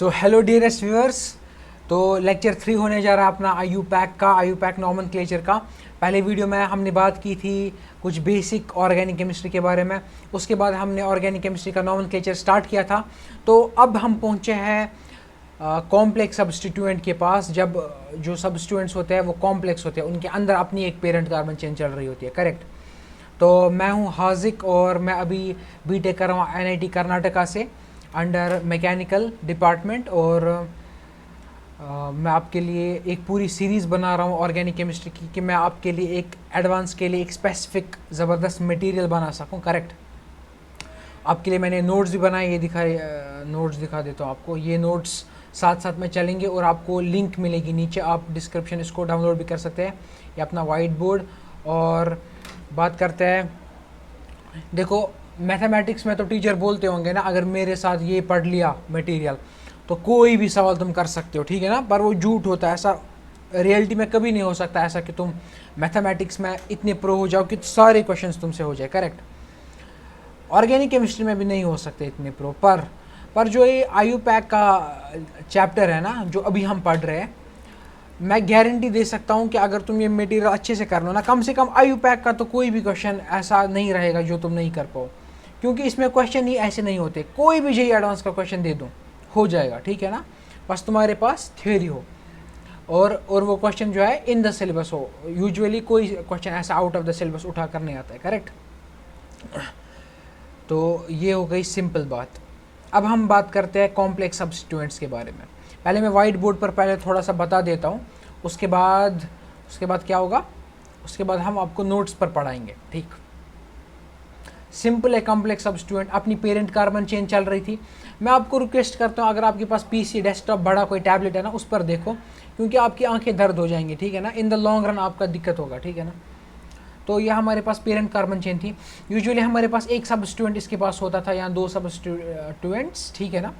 So hello dearest viewers. तो lecture 3 होने जा रहा है अपना आईयूपैक नॉमेनक्लेचर का। पहले वीडियो में हमने बात की थी कुछ बेसिक ऑर्गेनिक केमिस्ट्री के बारे में, उसके बाद हमने ऑर्गेनिक केमिस्ट्री का नॉमेनक्लेचर स्टार्ट किया था। तो अब हम पहुंचे हैं कॉम्प्लेक्स सब्स्टिट्यूएंट के पास। जब जो सब्स्टिट्यूएंट्स होते हैं वो कॉम्प्लेक्स होते हैं, उनके अंदर अपनी एक पेरेंट कार्बन चेन चल रही होती है, करेक्ट। तो मैं हूं हाजिक और मैं अभी बीटेक कर रहा हूँ एनआईटी कर्नाटका से अंडर मैकेनिकल डिपार्टमेंट। और मैं आपके लिए एक पूरी सीरीज़ बना रहा हूँ ऑर्गेनिक केमिस्ट्री की कि मैं आपके लिए एक एडवांस के लिए एक स्पेसिफिक ज़बरदस्त मटेरियल बना सकूँ, करेक्ट। आपके लिए मैंने नोट्स भी बनाए, ये नोट्स दिखा देता हूँ आपको। ये नोट्स साथ साथ में चलेंगे और आपको लिंक मिलेगी नीचे, आप डिस्क्रिप्शन इसको डाउनलोड भी कर सकते हैं। ये अपना वाइट बोर्ड। और बात करते हैं, देखो मैथमेटिक्स में तो टीचर बोलते होंगे ना, अगर मेरे साथ ये पढ़ लिया मटेरियल तो कोई भी सवाल तुम कर सकते हो, ठीक है ना। पर वो झूठ होता है, ऐसा रियलिटी में कभी नहीं हो सकता ऐसा कि तुम मैथमेटिक्स में इतने प्रो हो जाओ कि सारे क्वेश्चंस तुमसे हो जाए, करेक्ट। ऑर्गेनिक केमिस्ट्री में भी नहीं हो सकते इतने प्रो। पर जो ये आईयूपैक का चैप्टर है ना, जो अभी हम पढ़ रहे हैं, मैं गारंटी दे सकता हूँ कि अगर तुम ये मटेरियल अच्छे से कर लो ना, कम से कम आईयूपैक का तो कोई भी क्वेश्चन ऐसा नहीं रहेगा जो तुम नहीं कर पाओ, क्योंकि इसमें क्वेश्चन ही ऐसे नहीं होते। कोई भी जेईई एडवांस का क्वेश्चन दे दो हो जाएगा, ठीक है ना। बस तुम्हारे पास थ्योरी हो और वो क्वेश्चन जो है इन द सिलेबस हो। यूजुअली कोई क्वेश्चन ऐसा आउट ऑफ द सिलेबस उठा कर नहीं आता है, करेक्ट। तो ये हो गई सिंपल बात। अब हम बात करते हैं कॉम्प्लेक्स सब्स्टिट्यूएंट्स के बारे में। पहले मैं वाइट बोर्ड पर पहले थोड़ा सा बता देता हूँ, उसके बाद क्या होगा, उसके बाद हम आपको नोट्स पर पढ़ाएंगे, ठीक। सिंपल है कॉम्प्लेक्स सब्स्टिट्यूएंट, अपनी पेरेंट कार्बन चेन चल रही थी। मैं आपको रिक्वेस्ट करता हूँ, अगर आपके पास पीसी डेस्कटॉप बड़ा कोई टैबलेट है ना, उस पर देखो, क्योंकि आपकी आंखें दर्द हो जाएंगी, ठीक है ना। इन द लॉन्ग रन आपका दिक्कत होगा, ठीक है ना। तो यह हमारे पास पेरेंट कार्बन चेन थी। यूजुअली हमारे पास एक सब्स्टिट्यूएंट इसके पास होता था, यहाँ 2 सब्स्टिट्यूएंट्स, ठीक है ना,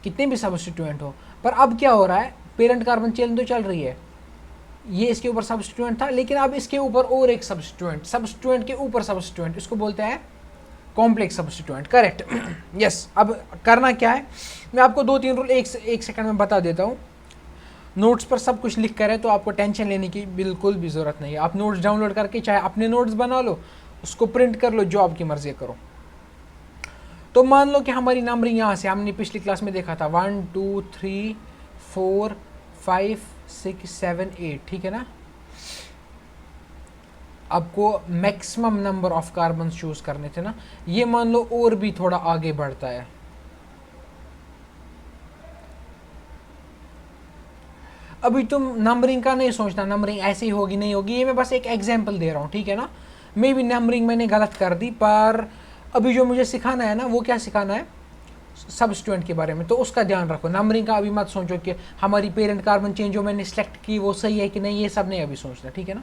कितने भी सब्स्टिट्यूएंट हो। पर अब क्या हो रहा है, पेरेंट कार्बन चेन तो चल रही है, ये इसके ऊपर सब्स्टिट्यूएंट था, लेकिन अब इसके ऊपर और एक सब्स्टिट्यूएंट के ऊपर सब्स्टिट्यूएंट, इसको बोलते हैं कॉम्प्लेक्स सब्स्टिट्यूएंट, करेक्ट। यस। अब करना क्या है, मैं आपको 2-3 रूल एक सेकंड में बता देता हूँ। नोट्स पर सब कुछ लिख कर है, तो आपको टेंशन लेने की बिल्कुल भी ज़रूरत नहीं है। आप नोट्स डाउनलोड करके चाहे अपने नोट्स बना लो, उसको प्रिंट कर लो, जो आपकी मर्जी करो। तो मान लो कि हमारी नंबरिंग यहाँ से हमने पिछली क्लास में देखा था 1 2 3 4 5 6 7 8, ठीक है ना। आपको maximum number of carbon choose करने थे ना। ये मान लो और भी थोड़ा आगे बढ़ता है, अभी तुम नंबरिंग का नहीं सोचना, नंबरिंग ऐसे ही होगी नहीं होगी, ये मैं बस एक एग्जांपल दे रहा हूँ, ठीक है ना। मे भी नंबरिंग मैंने गलत कर दी, पर अभी जो मुझे सिखाना है ना, वो क्या सिखाना है, सब्स्टिट्यूएंट के बारे में, तो उसका ध्यान रखो। नंबरिंग का अभी मत सोचो कि हमारी पेरेंट कार्बन चेन जो मैंने सेलेक्ट की वो सही है कि नहीं, ये सब नहीं अभी सोचना, ठीक है ना।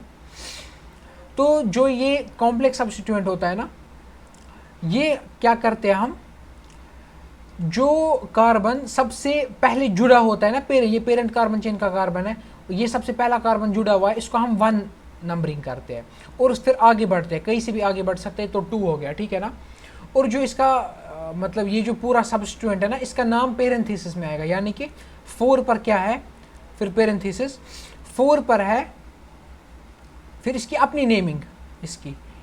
तो जो ये कॉम्प्लेक्स सब्स्टिट्यूएंट होता है ना, ये क्या करते हैं हम, जो कार्बन सबसे पहले जुड़ा होता है ना, ये पेरेंट कार्बन चेन का कार्बन है, ये सबसे पहला कार्बन जुड़ा हुआ है, इसको हम 1 नंबरिंग करते हैं और फिर आगे बढ़ते हैं, कहीं से भी आगे बढ़ सकते हैं, तो 2 हो गया, ठीक है ना। और जो इसका मतलब ये जो पूरा सब्स्टिट्यूएंट है ना, इसका नाम पेरेंथीसिस में आएगा, यानी कि 4 पर क्या है, फिर पेरेंथीसिस 4 पर है, फिर इसकी अपनी नेमिंग,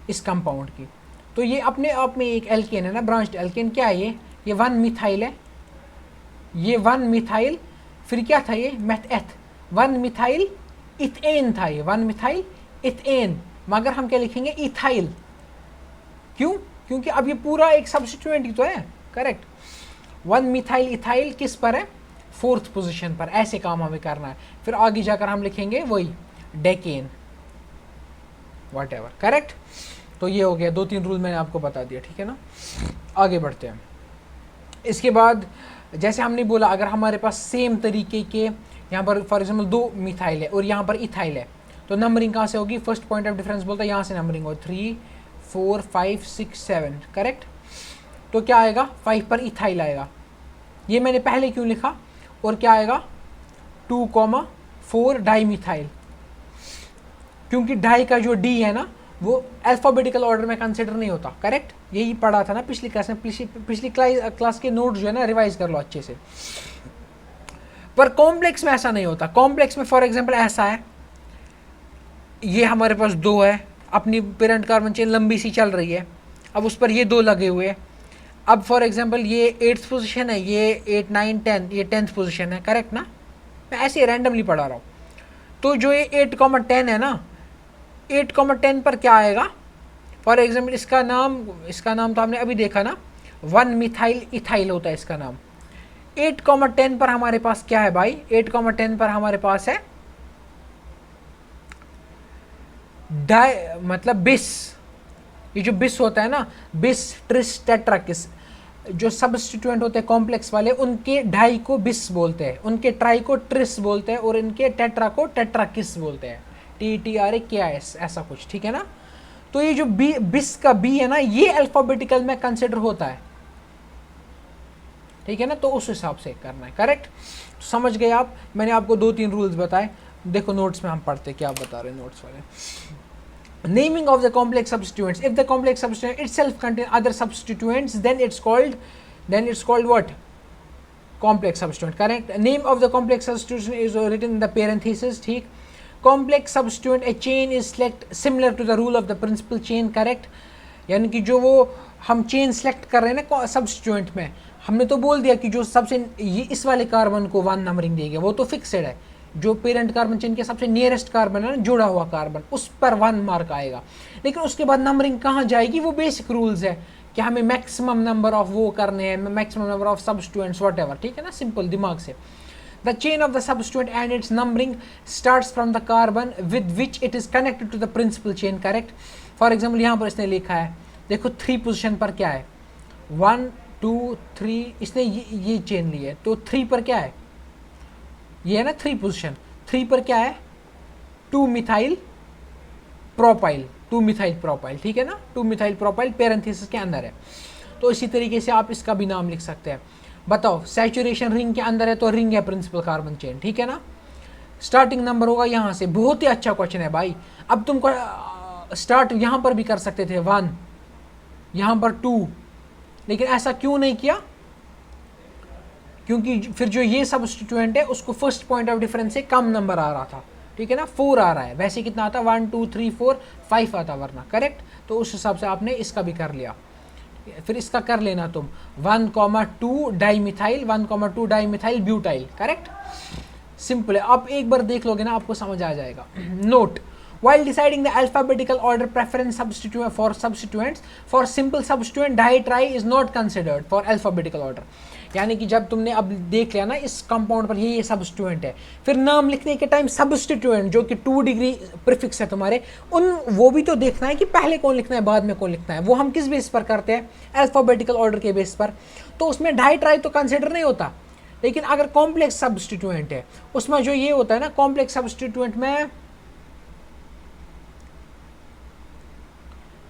इस कंपाउंड की। तो ये अपने आप में एक एल्केन है ना, ब्रांच्ड एल्केन। क्या है ये 1 मिथाइल है, ये 1 मिथाइल, फिर क्या था ये मेथ 1 मिथाइल इथेन था, ये 1 मिथाइल इथेन, मगर हम क्या लिखेंगे, इथाइल। क्यों, क्योंकि अब ये पूरा एक सब्स्टिट्यूएंट ही तो है, करेक्ट। 1 मिथाइल इथाइल किस पर है, 4th पोजीशन पर। ऐसे काम हमें करना है, फिर आगे जाकर हम लिखेंगे वही डेकेन, व्हाटएवर, करेक्ट। तो ये हो गया, 2-3 रूल मैंने आपको बता दिया, ठीक है ना। आगे बढ़ते हैं। इसके बाद जैसे हमने बोला, अगर हमारे पास सेम तरीके के यहाँ पर फॉर एग्जाम्पल 2 मिथाइल है और यहाँ पर इथाइल है, तो नंबरिंग कहाँ से होगी, फर्स्ट पॉइंट ऑफ डिफरेंस बोलता है यहाँ से नंबरिंग हो, 3 4 5 6 7, करेक्ट। तो क्या आएगा, 5 पर इथाइल आएगा, ये मैंने पहले क्यों लिखा। और क्या आएगा, 2,4 डाई मिथाइल, क्योंकि डाई का जो डी है ना, वो अल्फ़ाबेटिकल ऑर्डर में कंसिडर नहीं होता, करेक्ट। यही पढ़ा था ना पिछली क्लास में, पिछली क्लास के नोट्स जो है ना, रिवाइज कर लो अच्छे से। पर कॉम्प्लेक्स में ऐसा नहीं होता। कॉम्प्लेक्स में फॉर एग्जांपल ऐसा है, ये हमारे पास 2 है, अपनी पेरेंट कार्बन चेन लंबी सी चल रही है, अब उस पर ये 2 लगे हुए हैं। अब फॉर एग्जांपल ये 8th पोजीशन है, ये 8, 9, 10, ये 10th पोजीशन है, करेक्ट ना? मैं ऐसे रैंडमली पढ़ा रहा हूँ। तो जो ये 8,10 है ना, 8,10 पर क्या आएगा? फॉर एग्जांपल इसका नाम तो हमने अभी देखा ना, 1 मिथाइल इथाइल होता है इसका नाम। 8,10 पर हमारे पास क्या है भाई? 8,10 पर हमारे पास है मतलब बिस। ये जो बिस होता है ना, बिस ट्रिस टेट्राकिस, जो सब्स्टिट्यूएंट होते हैं कॉम्प्लेक्स वाले, उनके डाई को बिस बोलते हैं, उनके ट्राई को ट्रिस बोलते हैं, और इनके टेट्रा को टेट्राकिस बोलते हैं, TTRAKIS ऐसा कुछ, ठीक है ना? तो ये जो बिस का बी है ना, ये अल्फाबेटिकल में कंसिडर होता है, ठीक है ना? तो उस हिसाब से करना है, करेक्ट? तो समझ गए आप? मैंने आपको 2-3 रूल्स बताए। देखो नोट्स में हम पढ़ते क्या बता रहे हैं नोट्स वाले। Naming of the complex substituents. If the complex substituent itself contain other substituents, then it's called what? Complex substituent. Correct. Name of the complex substituent is written in the parenthesis. ठीक. Complex substituent, a chain is select similar to the rule of the principal chain. Correct. यानी कि जो वो हम chain select कर रहे हैं ना सब्स्टिट्यूएंट में, हमने तो बोल दिया कि जो सबसे ये इस वाले कार्बन को 1 नंबरिंग देगा, वो तो फिक्सड है। जो पेरेंट कार्बन चेन के सबसे नियरेस्ट कार्बन है ना, जुड़ा हुआ कार्बन, उस पर 1 मार्क आएगा। लेकिन उसके बाद नंबरिंग कहाँ जाएगी? वो बेसिक रूल्स है कि हमें मैक्सिमम नंबर ऑफ वो करने हैं, maximum number of substituents whatever, ठीक है ना? सिंपल दिमाग से। The chain of the substituent and its numbering starts from the carbon with which it is connected to the principal chain. Correct. For example यहाँ पर इसने लिखा है, देखो 3 पोजिशन पर क्या है? 1, 2, 3, इसने ये चेन ली है, तो 3 पर क्या है? ये है ना 3 पोजीशन। 3 पर क्या है? 2 मिथाइल प्रोपाइल, 2 मिथाइल प्रोपाइल, ठीक है ना? 2 मिथाइल प्रोपाइल पैरेंथेसिस के अंदर है। तो इसी तरीके से आप इसका भी नाम लिख सकते हैं। बताओ, सैचुरेशन रिंग के अंदर है तो रिंग है प्रिंसिपल कार्बन चेन, ठीक है ना? स्टार्टिंग नंबर होगा यहाँ से। बहुत ही अच्छा क्वेश्चन है भाई। अब तुमको स्टार्ट यहाँ पर भी कर सकते थे 1, यहाँ पर 2, लेकिन ऐसा क्यों नहीं किया? क्योंकि फिर जो ये सब्स्टिट्यूएंट है उसको फर्स्ट पॉइंट ऑफ डिफरेंस से कम नंबर आ रहा था, ठीक है ना? 4 आ रहा है, वैसे कितना आता? 1, 2, 3, 4, 5 आता वरना, करेक्ट? तो उस हिसाब से आपने इसका भी कर लिया। फिर इसका कर लेना तुम 1,2 dimethyl, 1,2 dimethyl butyl, correct? Simple है। आप एक बार देख लोगे ना, आपको समझ आ जाएगा। Note, while deciding the alphabetical order preference substituent for substituents for simple substituent ditri is not considered for alphabetical order। यानी कि जब तुमने अब देख लिया ना इस कंपाउंड पर ये सब्स्टिट्यूएंट है, फिर नाम लिखने के टाइम सब्स्टिट्यूएंट जो कि 2 डिग्री प्रीफिक्स है तुम्हारे, वो भी तो देखना है कि पहले कौन लिखना है बाद में कौन लिखना है। वो हम किस बेस पर करते हैं? अल्फाबेटिकल ऑर्डर के बेस पर। तो उसमें डाइट्राई तो कंसिडर नहीं होता। लेकिन अगर कॉम्प्लेक्स सब्स्टिट्यूएंट है, उसमें जो ये होता है ना, कॉम्प्लेक्स सब्स्टिट्यूएंट में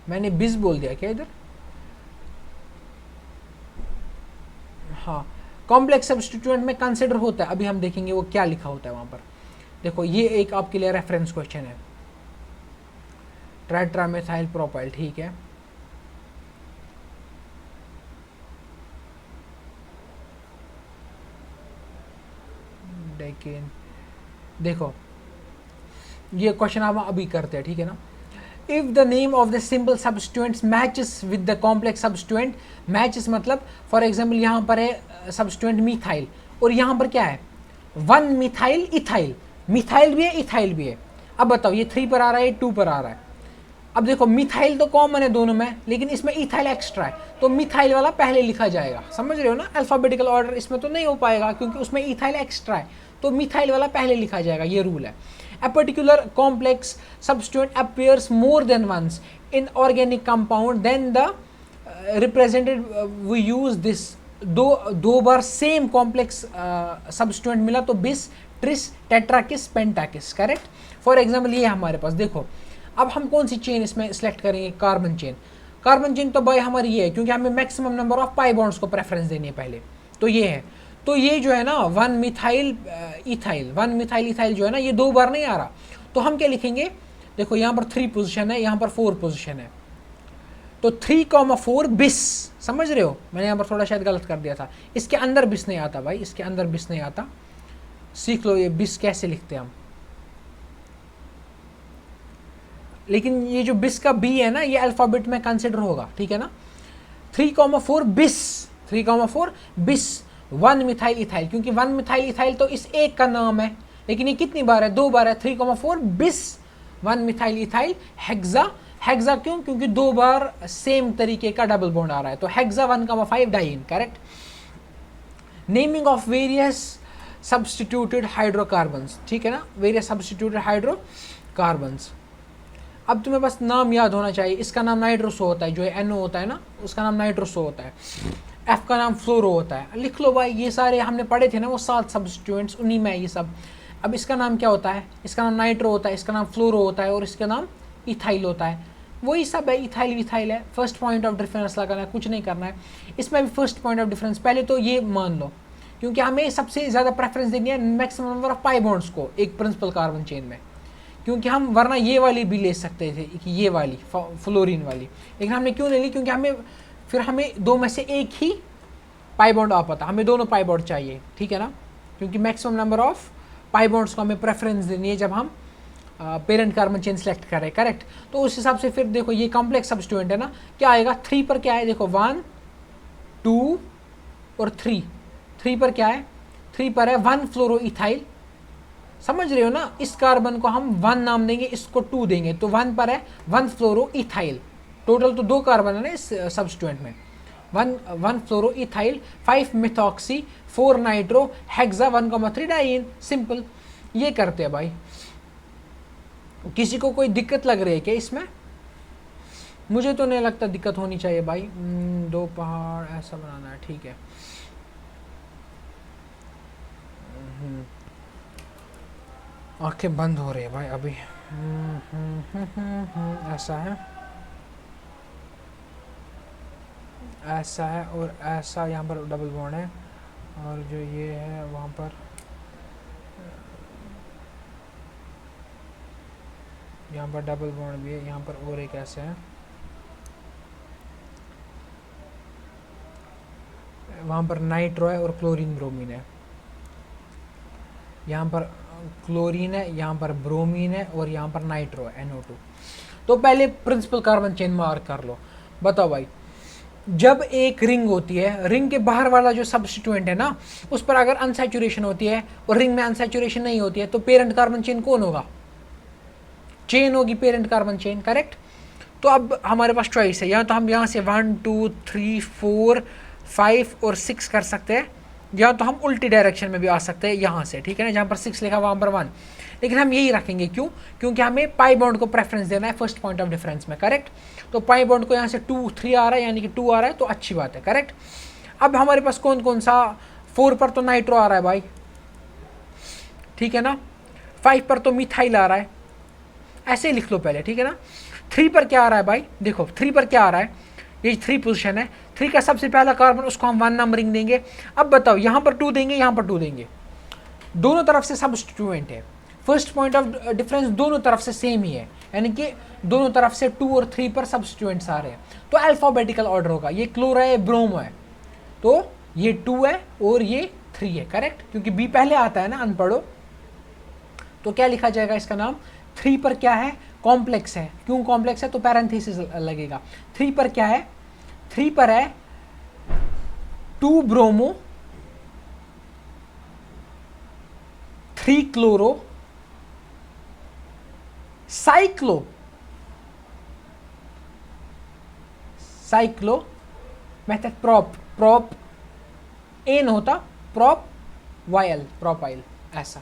मैंने बिस बोल दिया क्या इधर? हाँ, कॉम्प्लेक्स सब्स्टिट्यूएंट में कंसिडर होता है। अभी हम देखेंगे वो क्या लिखा होता है वहां पर। देखो ये एक आपके लिए रेफरेंस क्वेश्चन है, ट्राइट्रामेथाइल प्रोपाइल, ठीक है? लेकिन देखो ये क्वेश्चन हम अभी करते हैं, ठीक है ना? If the name of the simple substituents matches with the complex substituent, matches मतलब for example यहाँ पर है substituent मिथाइल और यहाँ पर क्या है? 1 मिथाइल इथाइल, मिथाइल भी है इथाइल भी है। अब बताओ ये 3 पर आ रहा है, 2 पर आ रहा है। अब देखो मिथाइल तो कॉमन है दोनों में, लेकिन इसमें इथाइल एक्स्ट्रा है, तो मिथाइल वाला पहले लिखा जाएगा। समझ रहे हो ना? अल्फाबेटिकल ऑर्डर इसमें तो नहीं हो पाएगा क्योंकि उसमें इथाइल एक्स्ट्रा है, तो मिथाइल वाला पहले लिखा जाएगा, ये रूल है। A particular complex substituent appears more than once in organic compound, then the represented we use this। दो बार सेम कॉम्प्लेक्स सब्स्टिट्यूएंट मिला तो bis, tris, tetrakis, pentakis, correct? For example ये हमारे पास देखो, अब हम कौन सी चेन इसमें सिलेक्ट करेंगे? Carbon chain. कार्बन चेन तो भाई हमारी ये है क्योंकि हमें maximum number of pi bonds को प्रेफरेंस देनी है पहले, तो ये है। तो ये जो है ना 1 मिथाइल इथाइल, 1 मिथाइल इथाइल जो है ना, ये 2 बार नहीं आ रहा, तो हम क्या लिखेंगे? देखो यहाँ पर 3 पोजीशन है, यहाँ पर 4 पोजीशन है, तो 3,4 बिस। समझ रहे हो? मैंने यहाँ पर थोड़ा शायद गलत कर दिया था, इसके अंदर बिस नहीं आता भाई, इसके अंदर बिस नहीं आता। सीख लो ये बिस कैसे लिखते हैं हम। लेकिन ये जो बिस का बी है ना, ये अल्फ़ाबेट में कंसिडर होगा, ठीक है ना। 3,4 बिस, 3,4 बिस 1 मिथाइल इथाइल, क्योंकि 1 मिथाइल इथाइल तो इस एक का नाम है, लेकिन ये कितनी बार है, 2 बार है। 3,4 बिस 1 मिथाइल इथाइल हेक्सा। हेक्सा क्यों, क्योंकि 2 बार सेम तरीके का डबल बॉन्ड आ रहा है, तो hexa 1,5 diene, correct. Naming of various substituted hydrocarbons, ठीक है ना, वेरियस सब्सटीट्यूटेड हाइड्रोकार्बन्स। अब तुम्हें बस नाम याद होना चाहिए। इसका नाम नाइट्रोसो होता है, जो NO होता है ना, उसका नाम नाइट्रोसो होता है। F का नाम फ्लोरो होता है। लिख लो भाई, ये सारे हमने पढ़े थे ना वो 7 सब्स्टिट्यूएंट्स, उन्हीं में ये सब। अब इसका नाम क्या होता है, इसका नाम नाइट्रो होता है, इसका नाम फ्लोरो होता है, और इसका नाम इथाइल होता है। वही सब है, इथाइल इथाइल है। फर्स्ट पॉइंट ऑफ डिफरेंस लगाना है, कुछ नहीं करना है। इसमें भी फर्स्ट पॉइंट ऑफ डिफरेंस पहले तो ये मान लो, क्योंकि हमें सबसे ज़्यादा प्रेफरेंस देनी है maximum number of pi bonds को एक प्रिंसिपल कार्बन चेन में, क्योंकि हम वरना ये वाली भी ले सकते थे कि ये वाली फ्लोरीन वाली, लेकिन हमने क्यों नहीं ली, क्योंकि हमें दो में से एक ही पाई बॉन्ड आ पाता, हमें दोनों पाई बॉन्ड चाहिए, ठीक है ना, क्योंकि maximum number of pi bonds को हमें प्रेफरेंस देनी है जब हम पेरेंट कार्बन चेन सेलेक्ट करें, करेक्ट। तो उस हिसाब से फिर देखो ये कॉम्प्लेक्स सब्स्टिट्यूएंट है ना, क्या आएगा 3 पर, क्या है देखो 1 2 और 3 पर क्या है, 3 पर है 1 फ्लोरो इथाइल, समझ रहे हो ना। इस कार्बन को हम 1 नाम देंगे, इसको 2 देंगे, तो 1 पर है 1 फ्लोरो इथाइल। टोटल तो 2 कार्बन है ना इस सब्स्टिट्यूएंट में। 1 fluoro ethyl, 5 methoxy, 4 nitro, hexa 1,3 diene. Simple, ये करते हैं भाई। किसी को कोई दिक्कत लग रही है क्या इसमें? मुझे तो नहीं लगता दिक्कत होनी चाहिए भाई। 2 पहाड़ ऐसा बनाना है, ठीक है। आंखें बंद हो रही है भाई अभी। ऐसा है, ऐसा है और ऐसा, यहाँ पर डबल बॉन्ड है, और जो ये है वहाँ पर यहाँ पर डबल बॉन्ड भी है, यहाँ पर और एक ऐसा है, वहाँ पर नाइट्रो है और क्लोरीन ब्रोमीन है। यहाँ पर क्लोरीन है, यहाँ पर ब्रोमीन है, और यहाँ पर नाइट्रो है NO2। तो पहले प्रिंसिपल कार्बन चेन मार्क कर लो। बताओ भाई, जब एक रिंग होती है, रिंग के बाहर वाला जो सब्स्टिट्यूएंट है ना, उस पर अगर अनसैचुरेशन होती है और रिंग में अनसैचुरेशन नहीं होती है, तो पेरेंट कार्बन चेन कौन होगा? चेन होगी पेरेंट कार्बन चेन, करेक्ट। तो अब हमारे पास चॉइस है, या तो हम यहाँ से 1 2 3 4 5 और 6 कर सकते हैं, या तो हम उल्टी डायरेक्शन में भी आ सकते हैं यहाँ से, ठीक है ना, जहाँ पर 6 लिखा वहाँ पर 1, लेकिन हम यही रखेंगे। क्यों? क्योंकि हमें पाई बॉन्ड को प्रेफरेंस देना है फर्स्ट पॉइंट ऑफ डिफरेंस में, करेक्ट। तो पाई बॉन्ड को यहाँ से 2 3 आ रहा है, यानी कि 2 आ रहा है, तो अच्छी बात है, करेक्ट। अब हमारे पास कौन कौन सा, 4 पर तो नाइट्रो आ रहा है भाई, ठीक है ना, 5 पर तो मिथाइल आ रहा है, ऐसे ही लिख लो पहले, ठीक है ना। 3 पर क्या आ रहा है भाई, देखो 3 पर क्या आ रहा है, ये 3 पोजीशन है, 3 का सबसे पहला कार्बन, उसको हम 1 नंबरिंग देंगे। अब बताओ, यहाँ पर 2 देंगे, यहाँ पर 2 देंगे, दोनों तरफ से सब्स्टिट्यूएंट है, फर्स्ट पॉइंट ऑफ डिफरेंस दोनों तरफ से सेम ही है, यानी कि दोनों तरफ से 2 और 3 पर सब्स्टिट्यूएंट्स आ रहे हैं, तो अल्फाबेटिकल ऑर्डर होगा। ये क्लोरो है, ब्रोमो है, तो ये 2 है और ये 3 है, करेक्ट, क्योंकि बी पहले आता है ना, अनपढ़ो। तो क्या लिखा जाएगा इसका नाम? 3 पर क्या है, कॉम्प्लेक्स है। क्यों कॉम्प्लेक्स है? तो पैरेंथेसिस लगेगा। 3 पर क्या है, 3 पर है 2 bromo, 3 chloro, cyclo method prop ene होता, प्रोप वायल, प्रोपाइल, ऐसा।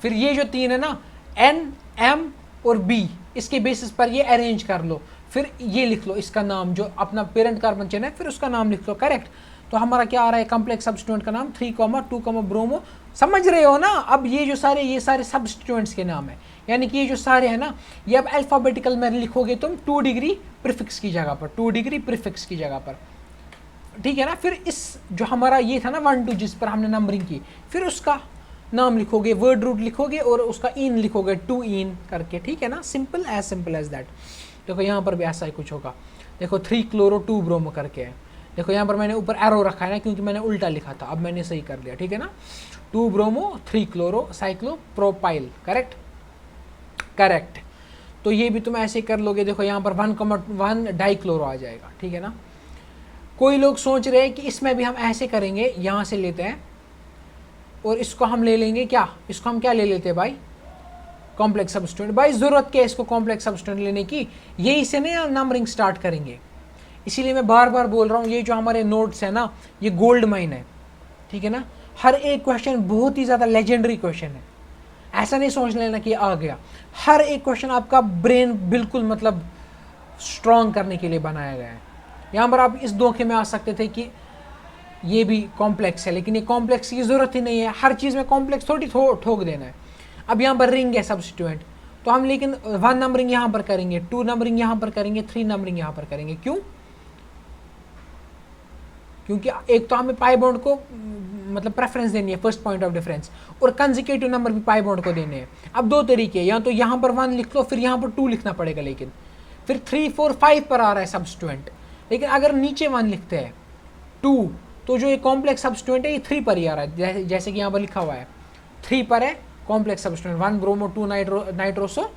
फिर ये जो 3 है ना, N M और B, इसके बेसिस पर ये अरेंज कर लो। फिर ये लिख लो इसका नाम, जो अपना पेरेंट कार्बन चेन है, फिर उसका नाम लिख लो, करेक्ट। तो हमारा क्या आ रहा है, कॉम्प्लेक्स सब्स्टिट्यूएंट का नाम 3, 2, ब्रोमो। समझ रहे हो ना? अब ये सारे सब्स्टिट्यूएंट्स के नाम है, यानी कि ये जो सारे हैं ना, ये अब अल्फाबेटिकल में लिखोगे तुम 2 डिग्री प्रीफिक्स की जगह पर, 2 डिग्री प्रीफिक्स की जगह पर, ठीक है ना। फिर इस जो हमारा ये था ना 1 2, जिस पर हमने नंबरिंग की, फिर उसका नाम लिखोगे, वर्ड रूट लिखोगे और उसका इन लिखोगे, 2 इन करके, ठीक है ना। Simple as that. देखो यहाँ पर भी ऐसा ही कुछ होगा। देखो 3 क्लोरो 2 ब्रोमो करके है, देखो यहाँ पर मैंने ऊपर एरो रखा है ना, क्योंकि मैंने उल्टा लिखा था, अब मैंने सही कर लिया, ठीक है ना। 2 bromo 3 chloro cyclopropyl, correct correct. तो ये भी तुम ऐसे कर लोगे, देखो यहाँ पर 1,1 डाइक्लोरो आ जाएगा, ठीक है ना। कोई लोग सोच रहे हैं कि इसमें भी हम ऐसे करेंगे, यहाँ से लेते हैं और इसको हम ले लेंगे क्या, इसको हम क्या ले लेते हैं भाई, कॉम्प्लेक्स सब्स्टिट्यूएंट। भाई ज़रूरत क्या है इसको कॉम्प्लेक्स सब्स्टिट्यूएंट लेने की, यही से नहीं नंबरिंग स्टार्ट करेंगे। इसीलिए मैं बार बार बोल रहा हूँ, ये जो हमारे नोट्स है ना, ये गोल्ड माइन है, ठीक है ना। हर एक क्वेश्चन बहुत ही ज़्यादा लेजेंडरी क्वेश्चन है, ऐसा नहीं सोच लेना कि आ गया। हर एक क्वेश्चन आपका ब्रेन बिल्कुल मतलब स्ट्रॉन्ग करने के लिए बनाया गया है। यहाँ पर आप इस धोखे में आ सकते थे कि ये भी कॉम्प्लेक्स है, लेकिन ये कॉम्प्लेक्स की ज़रूरत ही नहीं है, हर चीज़ में कॉम्प्लेक्स थोड़ी ठोक देना है। अब यहाँ पर रिंग है सब्स्टिट्यूएंट, तो हम लेकिन 1 नंबरिंग यहाँ पर करेंगे, 2 नंबरिंग यहाँ पर करेंगे, 3 नंबरिंग यहाँ पर करेंगे। क्यों? क्योंकि एक तो हमें पाई बॉन्ड को मतलब प्रेफरेंस देनी है, फर्स्ट पॉइंट ऑफ डिफरेंस, और कंसेक्यूटिव नंबर भी पाई बॉन्ड को देने हैं। अब दो तरीके, या तो यहाँ पर 1 लिख लो, फिर यहाँ पर 2 लिखना पड़ेगा, लेकिन फिर 3 4 5 पर आ रहा है सब्स्टिट्यूएंट। लेकिन अगर नीचे 1 लिखते हैं 2, तो जो ये कॉम्प्लेक्स सब्स्टिट्यूएंट है ये 3 पर ही आ रहा है, जैसे कि यहाँ पर लिखा हुआ है 3 पर है complex substituent, 1 bromo 2 nitroso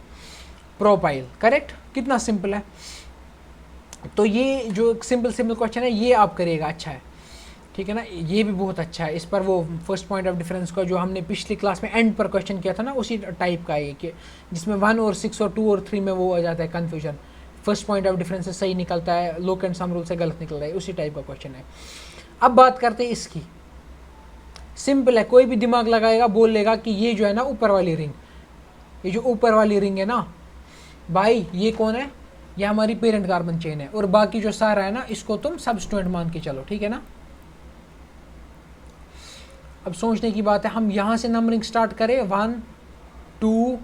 propyl, correct. कितना सिंपल है। तो ये जो सिंपल क्वेश्चन है ये आप करिएगा, अच्छा है, ठीक है ना। ये भी बहुत अच्छा है, इस पर वो फर्स्ट पॉइंट ऑफ डिफरेंस का जो हमने पिछली क्लास में एंड पर क्वेश्चन किया था ना, उसी टाइप का है कि जिसमें 1 और 6 और 2 और 3 में वो आ जाता है confusion, first point of difference से सही निकलता है, लोक एंड सम रूल से गलत निकल रहा है, उसी टाइप का क्वेश्चन है। अब बात करते हैं इसकी, सिंपल है, कोई भी दिमाग लगाएगा बोल लेगा कि ये जो है ना ऊपर वाली रिंग, ये जो ऊपर वाली रिंग है ना भाई, ये कौन है, ये हमारी पेरेंट कार्बन चेन है, और बाकी जो सारा है ना इसको तुम सब्स्टिट्यूएंट मान के चलो, ठीक है ना। अब सोचने की बात है, हम यहां से नंबरिंग स्टार्ट करें 1 2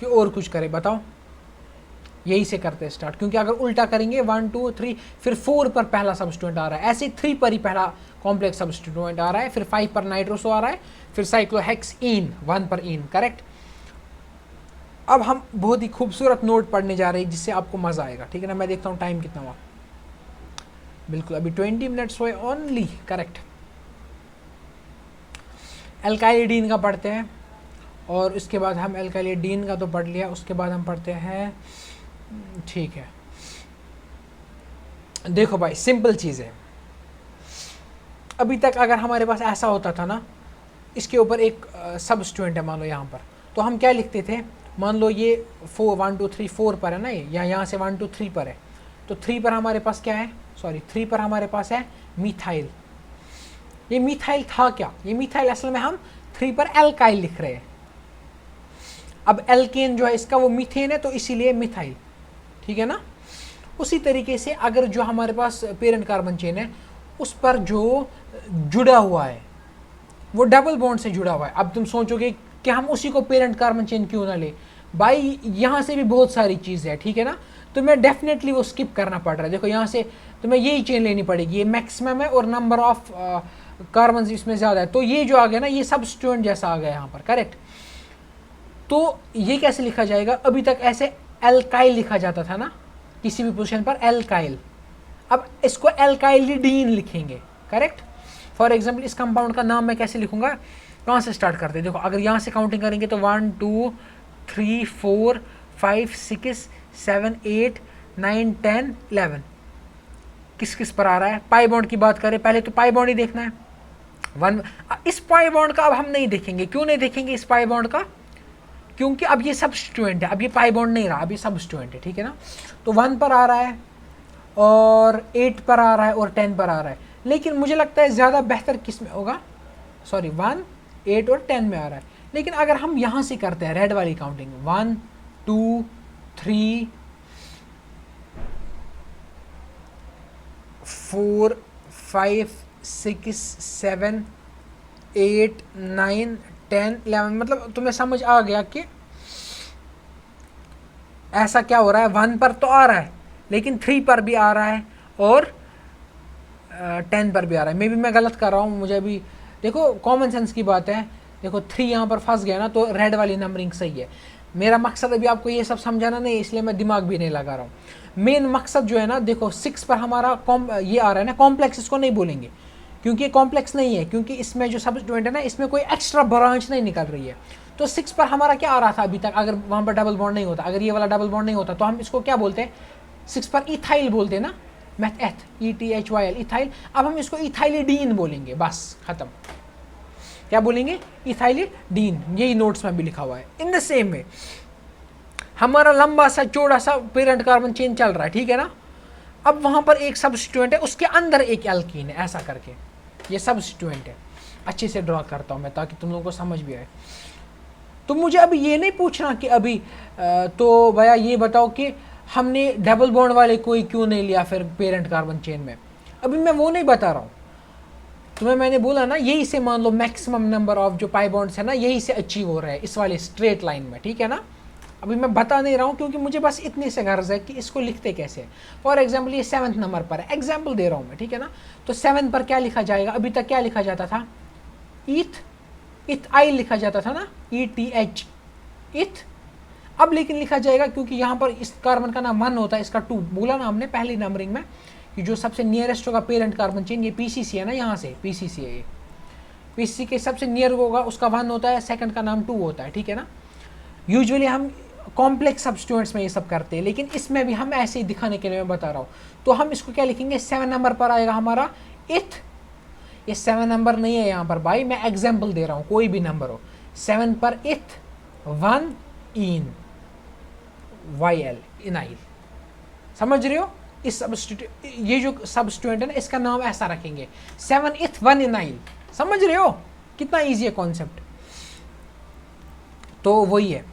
कि और कुछ करें, बताओ। यही से करते हैं स्टार्ट, क्योंकि अगर उल्टा करेंगे 1 2 3 फिर 4 पर पहला सब्स्टिट्यूएंट आ रहा है, ऐसे 3 पर ही पहला कॉम्प्लेक्स सब्स्टिट्यूएंट आ रहा है, फिर 5 पर नाइट्रोसो आ रहा है, फिर साइक्लोहेक्सीन 1 पर इन, करेक्ट। अब हम बहुत ही खूबसूरत नोट पढ़ने जा रहे हैं जिससे आपको मजा आएगा, ठीक है ना। मैं देखता हूँ टाइम कितना हुआ, बिल्कुल अभी 20 मिनट्स हुए ओनली, करेक्ट। एल्काइलिडीन का पढ़ते हैं, और उसके बाद हम एल्काइलिडीन का तो पढ़ लिया, उसके बाद हम पढ़ते हैं, ठीक है। देखो भाई सिंपल चीज़ है, अभी तक अगर हमारे पास ऐसा होता था ना, इसके ऊपर एक सब्स्टिट्यूएंट है मान लो यहाँ पर, तो हम क्या लिखते थे, मान लो ये 4 1 2 3 4 पर है ना, ये या यहाँ से 1 2 3 पर है, तो 3 पर हमारे पास क्या है, सॉरी 3 पर हमारे पास है मिथाइल। ये मिथाइल था क्या, ये मिथाइल असल में हम 3 पर एल्काइल लिख रहे हैं। अब एल्केन जो है इसका वो मीथेन है, तो इसीलिए मिथाइल, ठीक है ना। उसी तरीके से अगर जो हमारे पास पेरेंट कार्बन चेन है उस पर जो जुड़ा हुआ है वो डबल बॉन्ड से जुड़ा हुआ है, अब तुम सोचोगे कि हम उसी को पेरेंट कार्बन चेन क्यों ना ले, भाई यहाँ से भी बहुत सारी चीज़ है, ठीक है ना। तो मैं डेफिनेटली वो स्किप करना पड़ रहा है। देखो यहाँ से तुम्हें यही चेन लेनी पड़ेगी, ये मैक्सिमम है और नंबर ऑफ कार्बन इसमें ज़्यादा है, तो ये जो आ गया ना ये सब्स्टिट्यूएंट जैसा आ गया यहाँ पर, करेक्ट। तो ये कैसे लिखा जाएगा, अभी तक ऐसे एल्काइल लिखा जाता था ना किसी भी पोजीशन पर एल्काइल, अब इसको एल्काइलिडीन लिखेंगे, करेक्ट। फॉर एग्जांपल इस कंपाउंड का नाम मैं कैसे लिखूंगा, कहाँ से स्टार्ट करते हैं, देखो अगर यहाँ से काउंटिंग करेंगे तो 1 2 3 4 5 6 7 8 9 10 11, किस किस पर आ रहा है। पाई बॉन्ड की बात करें, पहले तो पाई बॉन्ड ही देखना है, 1। इस पाई बॉन्ड का अब हम नहीं देखेंगे, क्यों नहीं देखेंगे इस पाई बॉन्ड का, क्योंकि अब ये सब्स्टिट्यूएंट है, अब ये पाई बॉन्ड नहीं रहा, अब ये सब्स्टिट्यूएंट है, ठीक है ना। तो 1 पर आ रहा है और 8 पर आ रहा है और 10 पर आ रहा है, लेकिन मुझे लगता है ज़्यादा बेहतर किस में होगा, सॉरी 1 8 और 10 में आ रहा है। लेकिन अगर हम यहाँ से करते हैं रेड वाली काउंटिंग 1 2 3 4 5 6 7 8 9 10 11, मतलब तुम्हें समझ आ गया कि ऐसा क्या हो रहा है, 1 पर तो आ रहा है लेकिन 3 पर भी आ रहा है और 10 पर भी आ रहा है। मे बी मैं गलत कर रहा हूँ, मुझे अभी देखो कॉमन सेंस की बात है, देखो 3 यहाँ पर फंस गया ना, तो रेड वाली नंबरिंग सही है। मेरा मकसद अभी आपको ये सब समझाना नहीं, इसलिए मैं दिमाग भी नहीं लगा रहा हूँ। मेन मकसद जो है ना, देखो 6 पर हमारा ये आ रहा है ना, कॉम्प्लेक्स इसको नहीं बोलेंगे क्योंकि ये कॉम्प्लेक्स नहीं है, क्योंकि इसमें जो सब्स्टिट्यूएंट है ना, इसमें कोई एक्स्ट्रा ब्रांच नहीं निकल रही है। तो 6 पर हमारा क्या आ रहा था अभी तक, अगर वहाँ पर डबल बॉन्ड नहीं होता, अगर ये वाला डबल बॉन्ड नहीं होता तो हम इसको क्या बोलते हैं, 6 पर इथाइल बोलते हैं ना, मैथ एथ ETHYL इथाइल। अब हम इसको इथाइलिडीन बोलेंगे, बस खत्म। क्या बोलेंगे, इथाइलिडीन। यही नोट्स में भी लिखा हुआ है। इन द सेम वे हमारा लंबा सा चौड़ा सा पेरेंट कार्बन चेन चल रहा है, ठीक है ना। अब वहाँ पर एक सब्स्टिट्यूएंट है, उसके अंदर एक एल्कीन है, ऐसा करके ये सब्स्टिट्यूएंट है। अच्छे से ड्रॉ करता हूँ मैं ताकि तुम लोगों को समझ भी आए। तो मुझे अभी ये नहीं पूछना कि अभी तो भैया ये बताओ कि हमने डबल बॉन्ड वाले कोई क्यों नहीं लिया फिर पेरेंट कार्बन चेन में। अभी मैं वो नहीं बता रहा हूँ तुम्हें, मैंने बोला ना यही से मान लो मैक्सिमम नंबर ऑफ जो पाई बॉन्ड्स है ना, यही से अचीव हो रहा है इस वाले स्ट्रेट लाइन में, ठीक है ना। अभी मैं बता नहीं रहा हूँ क्योंकि मुझे बस इतने से गर्ज है कि इसको लिखते कैसे। फॉर एग्जाम्पल ये 7th नंबर पर है, एग्जाम्पल दे रहा हूँ मैं, ठीक है ना। तो 7 पर क्या लिखा जाएगा, अभी तक क्या लिखा जाता था, इथाइल लिखा जाता था ना, ETH इथ। अब लेकिन लिखा जाएगा क्योंकि यहाँ पर इस कार्बन का नाम 1 होता है, इसका 2 बोला ना हमने पहली नंबरिंग में कि जो सबसे नियरेस्ट होगा पेरेंट कार्बन चेन, ये PCC है ना, यहाँ से PCC है, ये PCC के सबसे नियर होगा उसका 1 होता है, सेकंड का नाम 2 होता है, ठीक है ना। यूजुअली हम कॉम्प्लेक्स सब्स्टिट्यूएंट्स में ये सब करते हैं, लेकिन इसमें भी हम ऐसे ही दिखाने के लिए मैं बता रहा हूँ। तो हम इसको क्या लिखेंगे, 7 नंबर पर आएगा हमारा इथ। ये 7 नंबर नहीं है यहाँ पर भाई, मैं एग्जाम्पल दे रहा हूँ, कोई भी नंबर हो। 7 पर इथ 1 इन YL इनाइल, समझ रहे हो। इस ये जो सब्स्टिट्यूएंट है ना, इसका नाम ऐसा रखेंगे, 7 इथ 1 इनाइल। समझ रहे हो कितना ईजी है कॉन्सेप्ट। तो वही है,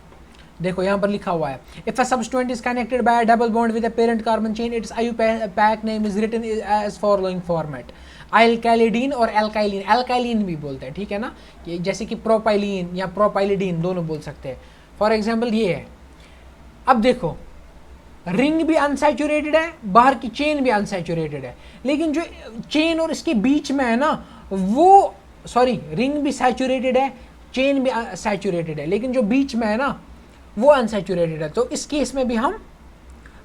देखो यहाँ पर लिखा हुआ है, if a substituent is connected by a double bond with a parent carbon chain, its IUPAC name is written as following format, alkylidene और एल्काइलिन। एल्काइलिन भी बोलते हैं, ठीक है ना, ये जैसे कि प्रोपाइलिन या प्रोपाइलिडीन दोनों बोल सकते हैं। फॉर एग्जाम्पल ये है, अब देखो रिंग भी अनसैचुरेटेड है, बाहर की चेन भी अनसैचुरेटेड है, लेकिन जो चेन और इसके बीच में है ना वो, सॉरी, रिंग भी सैचुरेटेड है, चेन भी सैचुरेटेड है, लेकिन जो बीच में है ना वो अनसैचुरेटेड है। तो इस केस में भी हम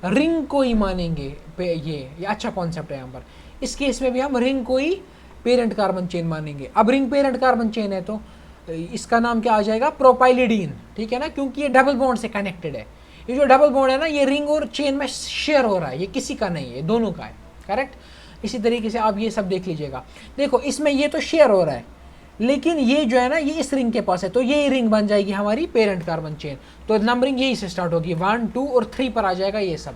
रिंग को ही मानेंगे, ये अच्छा कॉन्सेप्ट है यहाँ पर। इस केस में भी हम रिंग को ही पेरेंट कार्बन चेन मानेंगे। अब रिंग पेरेंट कार्बन चेन है तो इसका नाम क्या आ जाएगा, प्रोपाइलिडीन, ठीक है ना, क्योंकि ये डबल बॉन्ड से कनेक्टेड है। ये जो डबल बॉन्ड है ना, ये रिंग और चेन में शेयर हो रहा है, ये किसी का नहीं है, दोनों का है, करेक्ट। इसी तरीके से आप ये सब देख लीजिएगा, देखो इसमें ये तो शेयर हो रहा है, लेकिन ये जो है ना ये इस रिंग के पास है, तो ये रिंग बन जाएगी हमारी पेरेंट कार्बन चेन। तो नंबरिंग यही से स्टार्ट होगी, 1 2 और 3 पर आ जाएगा ये सब।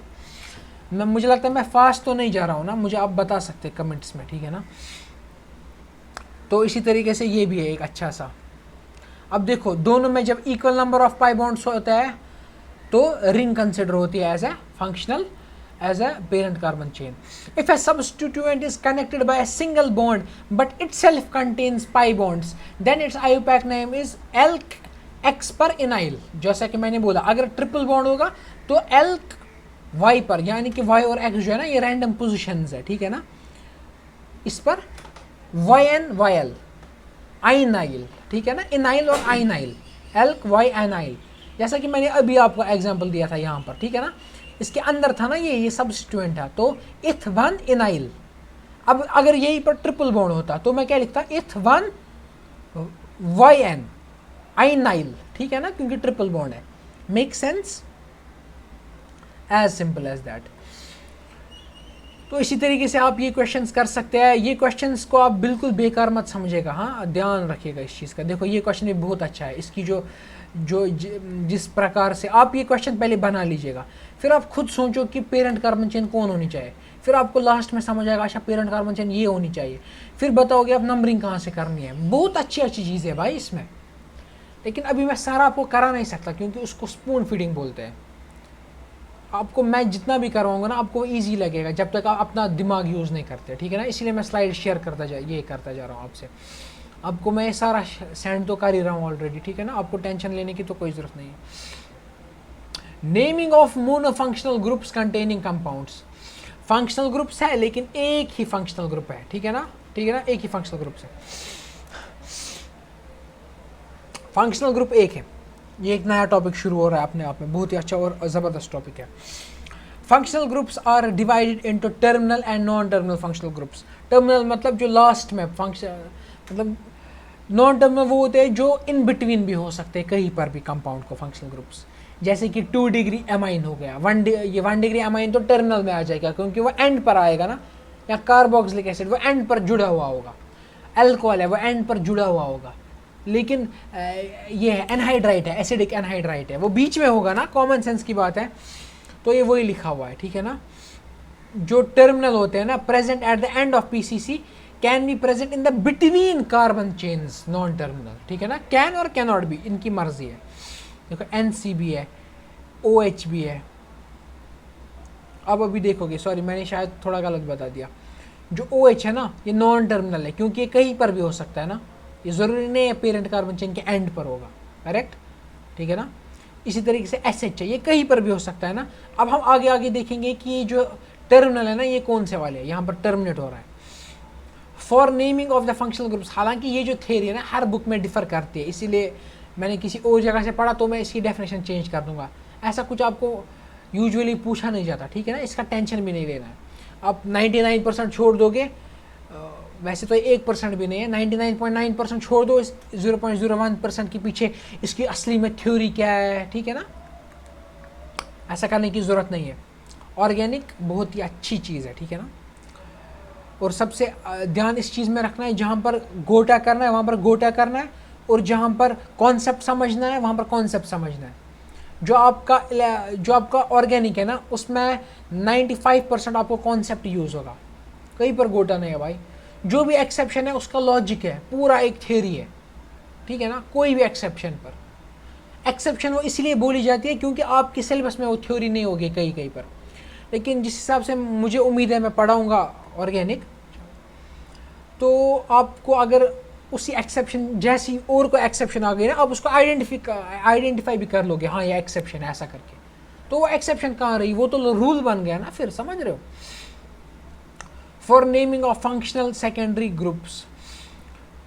मुझे लगता है मैं फास्ट तो नहीं जा रहा हूँ ना, मुझे आप बता सकते कमेंट्स में, ठीक है ना। तो इसी तरीके से ये भी है एक अच्छा सा। अब देखो दोनों में जब equal number of pi bonds होता है तो रिंग कंसिडर होती है as a functional, as a parent carbon chain. If a substituent is connected by a single bond but itself contains pi bonds, then its IUPAC name is alk x पर इनाइल। जैसा कि मैंने बोला अगर triple bond होगा तो alk y पर, यानी कि y और x जो है ना ये रैंडम पोजिशंस है, ठीक है ना। इस पर yn yl आइनाइल, ठीक है ना, इनाइल और आइनाइल, alk y एनाइल, जैसा कि मैंने अभी आपको एग्जाम्पल दिया था यहाँ पर, ठीक है ना। इसके अंदर था ना ये सब्स्टिट्यूएंट था, तो इथ 1 इनाइल। अब अगर यही पर ट्रिपल बॉन्ड होता तो मैं क्या लिखता, इथ 1 yn आइनाइल, ठीक है ना, क्योंकि ट्रिपल बॉन्ड है। Make sense, as simple as that. तो इसी तरीके से आप ये क्वेश्चंस कर सकते हैं। ये क्वेश्चंस को आप बिल्कुल बेकार मत समझिएगा, हाँ ध्यान रखिएगा इस चीज़ का। देखो ये क्वेश्चन भी बहुत अच्छा है, इसकी जिस प्रकार से आप ये क्वेश्चन पहले बना लीजिएगा, फिर आप खुद सोचो कि पेरेंट कार्बन चेन कौन होनी चाहिए, फिर आपको लास्ट में समझ आएगा अच्छा पेरेंट कार्बन चेन ये होनी चाहिए, फिर बताओगे आप नंबरिंग कहाँ से करनी है। बहुत अच्छी अच्छी चीज़ है भाई इसमें, लेकिन अभी मैं सारा आपको करा नहीं सकता क्योंकि उसको स्पून फीडिंग बोलते हैं। आपको मैं जितना भी करवाऊंगा ना आपको ईजी लगेगा जब तक आप अपना दिमाग यूज़ नहीं करते, ठीक है ना। इसलिए मैं स्लाइड शेयर करता जा रहा हूँ आपसे। आपको मैं सारा सेंड तो कर ही रहा हूँ ऑलरेडी, ठीक है ना, आपको टेंशन लेने की तो कोई ज़रूरत नहीं है। Naming of monofunctional groups containing compounds. Functional groups है लेकिन एक ही फंक्शनल ग्रुप है, ठीक है ना, एक ही फंक्शनल ग्रुप है, फंक्शनल ग्रुप एक है। ये एक नया टॉपिक शुरू हो रहा है अपने आप में, बहुत ही अच्छा और ज़बरदस्त टॉपिक है। Functional groups are divided into terminal and non terminal functional groups. Terminal मतलब जो लास्ट में फंक्शन, मतलब नॉन टर्मिनल वो होते हैं जो इन बिटवीन भी हो सकते हैं कहीं पर भी कंपाउंड को फंक्शनल ग्रुप्स, जैसे कि 2 डिग्री एमाइन हो गया, 1 डिग्री एमाइन तो टर्मिनल में आ जाएगा क्योंकि वो एंड पर आएगा ना, या कार्बोक्सिलिक एसिड वो एंड पर जुड़ा हुआ होगा, अल्कोहल है वो एंड पर जुड़ा हुआ होगा, लेकिन ये है एनहाइड्राइट है, एसिडिक एनहाइड्राइट है, वो बीच में होगा ना, कॉमन सेंस की बात है, तो ये वही लिखा हुआ है, ठीक है ना। जो टर्मिनल होते हैं ना, present at the end of PCC can be present in the between carbon chains, non terminal, ठीक है ना। कैन और कैन नॉट भी, इनकी मर्जी है। देखो NC भी है, OH भी है। अब अभी देखोगे, सॉरी मैंने शायद थोड़ा गलत बता दिया, जो OH है ना ये नॉन टर्मिनल है क्योंकि ये कहीं पर भी हो सकता है ना, ये ज़रूरी नहीं है पेरेंट कार्बन चेन के एंड पर होगा, करेक्ट, ठीक है ना। इसी तरीके से SH है, ये कहीं पर भी हो सकता है ना। अब हम आगे आगे देखेंगे कि ये जो टर्मिनल है ना ये कौन से वाले हैं, यहाँ पर टर्मिनेट हो रहा है। For naming of the functional groups, हालांकि ये जो थ्योरी है ना हर बुक में डिफर करती है, इसीलिए मैंने किसी और जगह से पढ़ा तो मैं इसकी डेफिनेशन चेंज कर दूंगा। ऐसा कुछ आपको यूजुअली पूछा नहीं जाता, ठीक है ना, इसका टेंशन भी नहीं लेना है। आप 99% छोड़ दोगे, वैसे तो 1% भी नहीं है, 99.9% छोड़ दो, इस 0.01% के पीछे इसकी असली में थ्योरी क्या है, ठीक है ना, ऐसा करने की ज़रूरत नहीं है। ऑर्गेनिक बहुत ही अच्छी चीज़ है, ठीक है ना। और सबसे ध्यान इस चीज़ में रखना है, जहाँ पर गोटा करना है वहाँ पर गोटा करना है, और जहाँ पर कॉन्सेप्ट समझना है वहाँ पर कॉन्सेप्ट समझना है। जो आपका ऑर्गेनिक है ना उसमें 95% आपको कॉन्सेप्ट यूज़ होगा, कहीं पर गोटा नहीं है भाई। जो भी एक्सेप्शन है उसका लॉजिक है, पूरा एक थ्योरी है, ठीक है ना। कोई भी एक्सेप्शन वो इसलिए बोली जाती है क्योंकि आपके सिलेबस में वो थ्योरी नहीं होगी कहीं कहीं पर, लेकिन जिस हिसाब से मुझे उम्मीद है मैं पढ़ाऊँगा ऑर्गेनिक, तो आपको अगर उसी एक्सेप्शन जैसी और कोई एक्सेप्शन आ गई ना, आप उसको आइडेंटिफाई भी कर लोगे, हाँ ये एक्सेप्शन है ऐसा करके, तो वो एक्सेप्शन कहाँ रही, वो तो रूल बन गया ना फिर, समझ रहे हो। For naming of functional secondary groups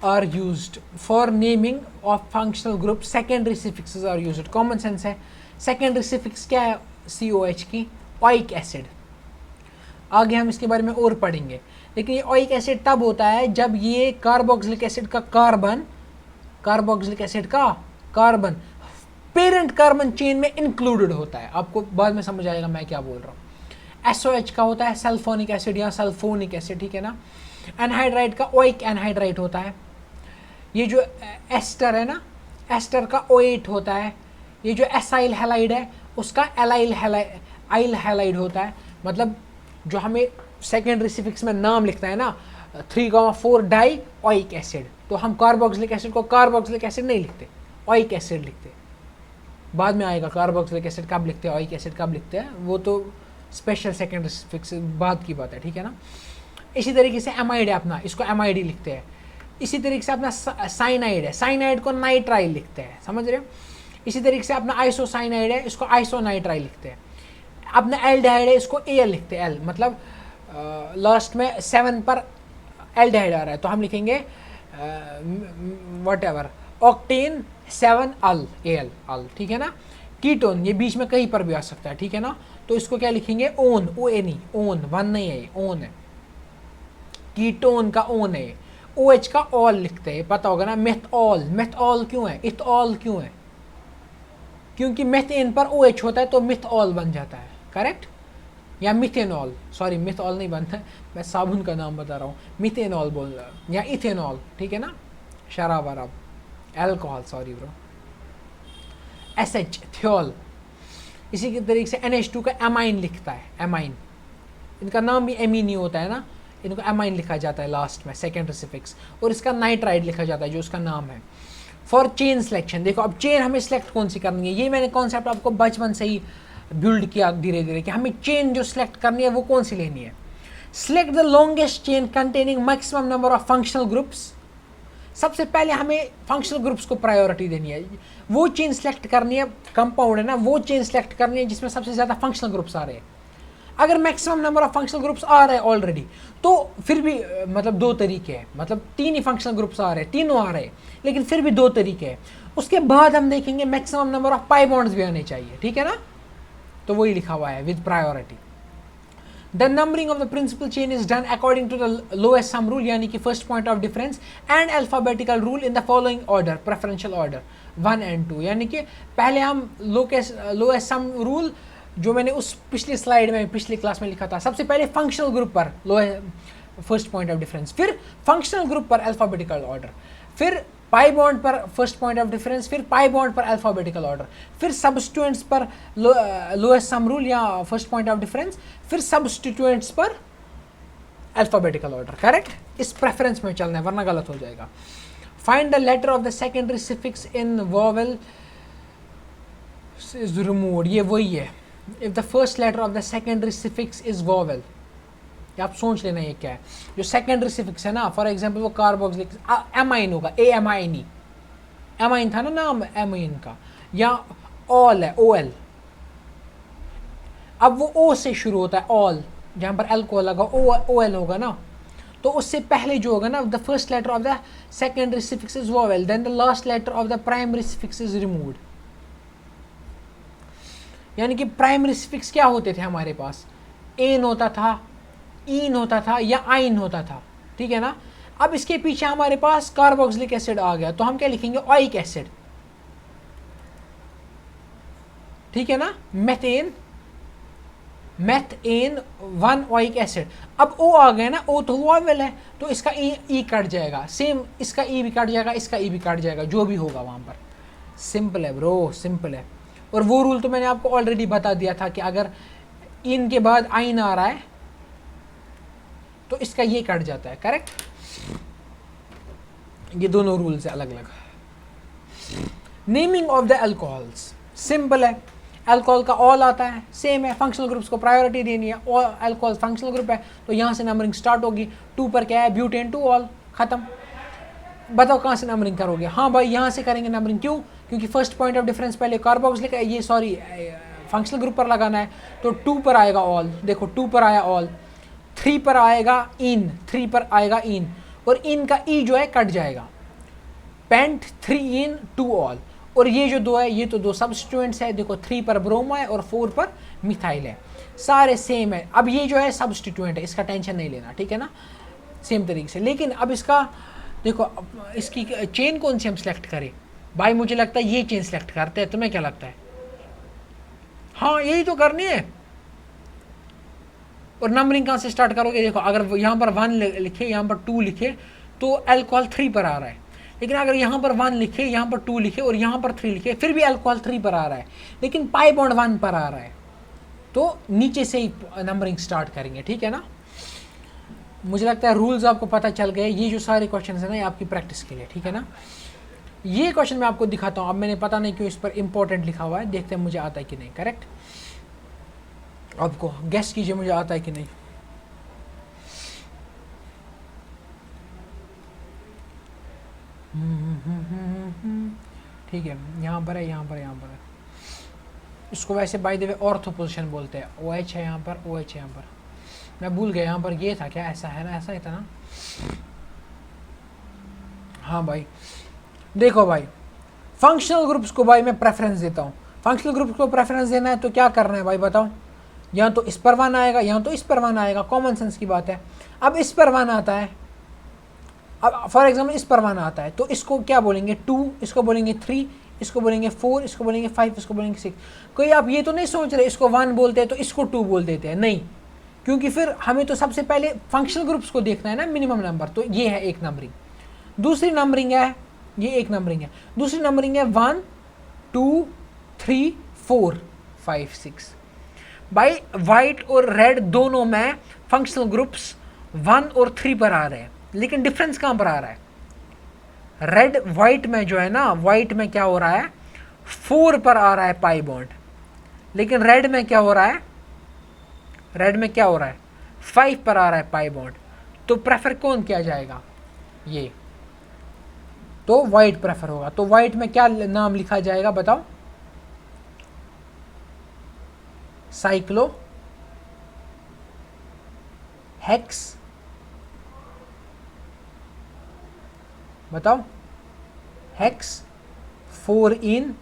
are used, for naming of functional group secondary suffixes are used. Common sense है, सेकेंडरी सिफिक्स क्या है COH की, ओइक एसिड। आगे हम इसके बारे में और पढ़ेंगे, लेकिन ये ओइक एसिड तब होता है जब ये कार्बोक्सिलिक एसिड का कार्बन पेरेंट कार्बन चेन में इंक्लूडेड होता है। आपको बाद में समझ आएगा मैं क्या बोल रहा हूँ। SOH का होता है सल्फोनिक एसिड या सल्फोनिक एसिड, ठीक है ना। एनहाइड्राइड का ओइक एनहाइड्राइड होता है। ये जो एस्टर है ना, एस्टर का O8 होता है। ये जो एसाइल हैलाइड है उसका एलाइल हैलाइड होता है। मतलब जो हमें सेकेंडरी सिफिक्स में नाम लिखता है ना 3,4 डाई ओइक एसिड, तो हम कार्बोक्सिलिक एसिड को कार्बोक्सिलिक एसिड नहीं लिखते, ओइक एसिड लिखते। बाद में आएगा कार्बोक्सिलिक एसिड कब लिखते हैं, ओइक एसिड कब लिखते हैं, वो तो स्पेशल सेकेंडरी सिफिक्स बाद की बात है, ठीक है ना। इसी तरीके से एमाइड है अपना, इसको एमाइडी लिखते हैं। इसी तरीके से अपना साइनाइड है, साइनाइड को नाइट्राइल लिखते हैं, समझ रहे हो। इसी तरीके से अपना आइसोसाइनाइड है, इसको आइसोनाइट्राइल लिखते हैं। अपना एल्डिहाइड है, इसको Al लिखते हैं, एल मतलब लास्ट में 7 पर एल्डिहाइड आ रहा है तो हम लिखेंगे whatever octane 7 al Al, ठीक है ना। कीटोन ये बीच में कहीं पर भी आ सकता है, ठीक है ना, तो इसको क्या लिखेंगे ओन, ONE, ओन, वन नहीं है, ओन है, कीटोन का ओन है। OH का ऑल लिखते हैं, पता होगा ना। मेथऑल क्यों है, इथऑल क्यों है, क्योंकि मेथेन पर OH होता है तो मिथऑल बन जाता है, करेक्ट, या मिथेनॉल, सॉरी मिथऑल नहीं बनता है, मैं साबुन का नाम बता रहा हूँ, मिथेनॉल बोल रहा हूँ, या इथेनॉल, ठीक है ना, शराब वराब, alcohol, sorry bro. SH thiol. इसी के तरीके से NH2 का एमाइन लिखता है, एमाइन, इनका नाम भी एमीन ही होता है ना, इनको एमाइन लिखा जाता है लास्ट में सेकेंडरी सिफिक्स, और इसका नाइट्राइड लिखा जाता है जो उसका नाम है। फॉर चेन सिलेक्शन, देखो अब चेन हमें सिलेक्ट कौन सी करनी है, ये मैंने कॉन्सेप्ट आपको बचपन से ही बिल्ड किया धीरे धीरे कि हमें चेन जो सिलेक्ट करनी है वो कौन सी लेनी है। Select the longest chain containing maximum number of functional groups. सबसे पहले हमें फंक्शनल ग्रुप्स को प्रायोरिटी देनी है, वो चेन सिलेक्ट करनी है, कंपाउंड है ना, वो चेन सिलेक्ट करनी है जिसमें सबसे ज़्यादा फंक्शनल ग्रुप्स आ रहे हैं। अगर maximum number of functional groups आ रहे हैं ऑलरेडी, तो फिर भी मतलब दो तरीके हैं, मतलब 3 ही फंक्शनल ग्रुप्स आ रहे हैं, तीनों आ रहे हैं, लेकिन फिर भी 2 तरीके हैं। उसके बाद हम देखेंगे maximum number of pi bonds भी आने चाहिए, ठीक है ना। तो वही लिखा हुआ है with priority. The numbering of the principal chain is done according to the lowest sum rule, यानी कि first point of difference and alphabetical rule in the following order, preferential order 1 and 2। यानी कि पहले हम लोएस्ट सम रूल जो मैंने उस पिछली स्लाइड में पिछली क्लास में लिखा था, सबसे पहले फंक्शनल ग्रुप पर फर्स्ट पॉइंट ऑफ डिफरेंस, फिर फंक्शनल ग्रुप पर अल्फाबेटिकल ऑर्डर, फिर पाई बॉन्ड पर फर्स्ट पॉइंट ऑफ डिफरेंस, फिर पाई बॉन्ड पर अल्फाबेटिकल ऑर्डर, फिर सब्स्टिट्यूएंट्स पर लोएस्ट सम रूल या फर्स्ट पॉइंट ऑफ डिफरेंस, फिर सब्स्टिट्यूएंट्स पर अल्फाबेटिकल ऑर्डर। करेक्ट, इस प्रेफरेंस में चलना है वरना गलत हो जाएगा। Find the letter of the secondary suffix in vowel is removed, ये वही है। If the first letter of the secondary suffix is vowel, आप सोच लेना ये क्या है। जो सेकेंडरी सिफिक्स है ना, फॉर एग्जांपल वो कार्बोक्स लिख एमाइन होगा, AMINE, एमाइन था ना नाम एमाइन का, या ऑल है OL, अब वो O से शुरू होता है ऑल, जहाँ पर एल्कोहल लगा OL होगा ना, तो उससे पहले जो होगा ना, the first letter of the secondary suffix is vowel, then the last letter of the primary suffix is removed. यानी कि प्राइमरी सिफिक्स क्या होते थे हमारे पास, एन होता था, ईन होता था या आइन होता था, ठीक है ना। अब इसके पीछे हमारे पास कार्बोक्सिलिक एसिड आ गया, तो हम क्या लिखेंगे, ओइक एसिड, ठीक है ना, मेथेन 1 ओइक एसिड। अब O आ गया ना, O तो वोवेल है, तो इसका ई कट जाएगा, सेम इसका ई भी कट जाएगा, इसका ई भी कट जाएगा, जो भी होगा वहां पर। सिंपल है ब्रो, सिंपल है। और वो रूल तो मैंने आपको ऑलरेडी बता दिया था कि अगर इन के बाद आइन आ रहा है तो इसका ये कट जाता है। करेक्ट, ये दोनों रूल्स है अलग अलग। Naming of the alcohols simple है, अल्कोहल का ऑल आता है, सेम है, फंक्शनल ग्रुप्स को प्रायोरिटी देनी है, और अल्कोहल फंक्शनल ग्रुप है तो यहाँ से नंबरिंग स्टार्ट होगी। 2 पर क्या है, ब्यूटेन 2 ऑल, खत्म। बताओ कहाँ से नंबरिंग करोगे, हाँ भाई यहाँ से करेंगे नंबरिंग, क्यों, क्योंकि फर्स्ट पॉइंट ऑफ डिफरेंस पहले कार्बोक्सिलिक ये सॉरी फंक्शनल ग्रुप पर लगाना है, तो 2 पर आएगा ऑल, देखो 2 पर आया ऑल, 3 पर आएगा इन, 3 पर आएगा इन, और इन का ई जो है कट जाएगा, पेंट 3 इन 2 ऑल, और ये जो 2 है ये तो 2 सब्स्टिट्यूएंट्स है, देखो 3 पर ब्रोमो है और 4 पर मिथाइल है, सारे सेम है। अब ये जो है सब्स्टिट्यूएंट है, इसका टेंशन नहीं लेना, ठीक है ना, सेम तरीके से। लेकिन अब इसका देखो, इसकी चेन कौन सी हम सेलेक्ट करें भाई, मुझे लगता है ये चेन सेलेक्ट करते हैं, तुम्हें क्या लगता है, हाँ यही तो करनी है। और नंबरिंग कहाँ से स्टार्ट करोगे, देखो अगर यहाँ पर 1 लिखे, यहाँ पर 2 लिखे तो अल्कोहल 3 पर आ रहा है, लेकिन अगर यहाँ पर 1 लिखे, यहाँ पर 2 लिखे और यहाँ पर 3 लिखे, फिर भी अल्कोहल 3 पर आ रहा है, लेकिन पाई बॉन्ड 1 पर आ रहा है, तो नीचे से ही नंबरिंग स्टार्ट करेंगे, ठीक है ना। मुझे लगता है रूल्स आपको पता चल गए। ये जो सारे क्वेश्चन है ना, ये आपकी प्रैक्टिस के लिए, ठीक है ना। ये क्वेश्चन मैं आपको दिखाता हूँ, अब मैंने पता नहीं क्यों इस पर इंपॉर्टेंट लिखा हुआ है, देखते हैं मुझे आता है कि नहीं। करेक्ट, आपको गेस कीजिए मुझे आता है कि नहीं। ठीक है, यहाँ पर है, यहाँ पर, यहाँ पर है। इसको वैसे by the way ortho position बोलते हैं, OH है यहाँ पर, OH है यहाँ पर, मैं भूल गया यहाँ पर ये था क्या, ऐसा है ना, ऐसा ही था ना। हाँ भाई देखो भाई, फंक्शनल ग्रुप्स को भाई मैं प्रेफरेंस देता हूँ। फंक्शनल ग्रुप्स को प्रेफरेंस देना है तो क्या करना है भाई बताओ, यहाँ तो इस पर 1 आएगा, यहाँ तो इस पर 1 आएगा, कॉमन सेंस की बात है। अब इस पर 1 आता है, अब फॉर एग्जाम्पल इस पर 1 आता है तो इसको क्या बोलेंगे 2, इसको बोलेंगे 3, इसको बोलेंगे 4, इसको बोलेंगे 5, इसको बोलेंगे 6। कोई आप ये तो नहीं सोच रहे इसको 1 बोलते हैं तो इसको 2 बोल देते हैं, नहीं, क्योंकि फिर हमें तो सबसे पहले फंक्शनल ग्रुप्स को देखना है ना, मिनिमम नंबर। तो ये है एक नंबरिंग। दूसरी नंबरिंग है, ये एक नंबरिंग है, दूसरी नंबरिंग है 1 2 3 4 5 6। भाई वाइट और रेड दोनों में फंक्शनल ग्रुप्स 1 और 3 पर आ रहे हैं, लेकिन डिफरेंस कहाँ पर आ रहा है, रेड वाइट में जो है ना, वाइट में क्या हो रहा है 4 पर आ रहा है पाई बॉन्ड, लेकिन रेड में क्या हो रहा है, रेड में क्या हो रहा है 5 पर आ रहा है पाई बॉन्ड। तो प्रेफर कौन किया जाएगा, ये तो वाइट प्रेफर होगा। तो वाइट में क्या नाम लिखा जाएगा बताओ, साइक्लो हेक्स, बताओ, हेक्स 4 इन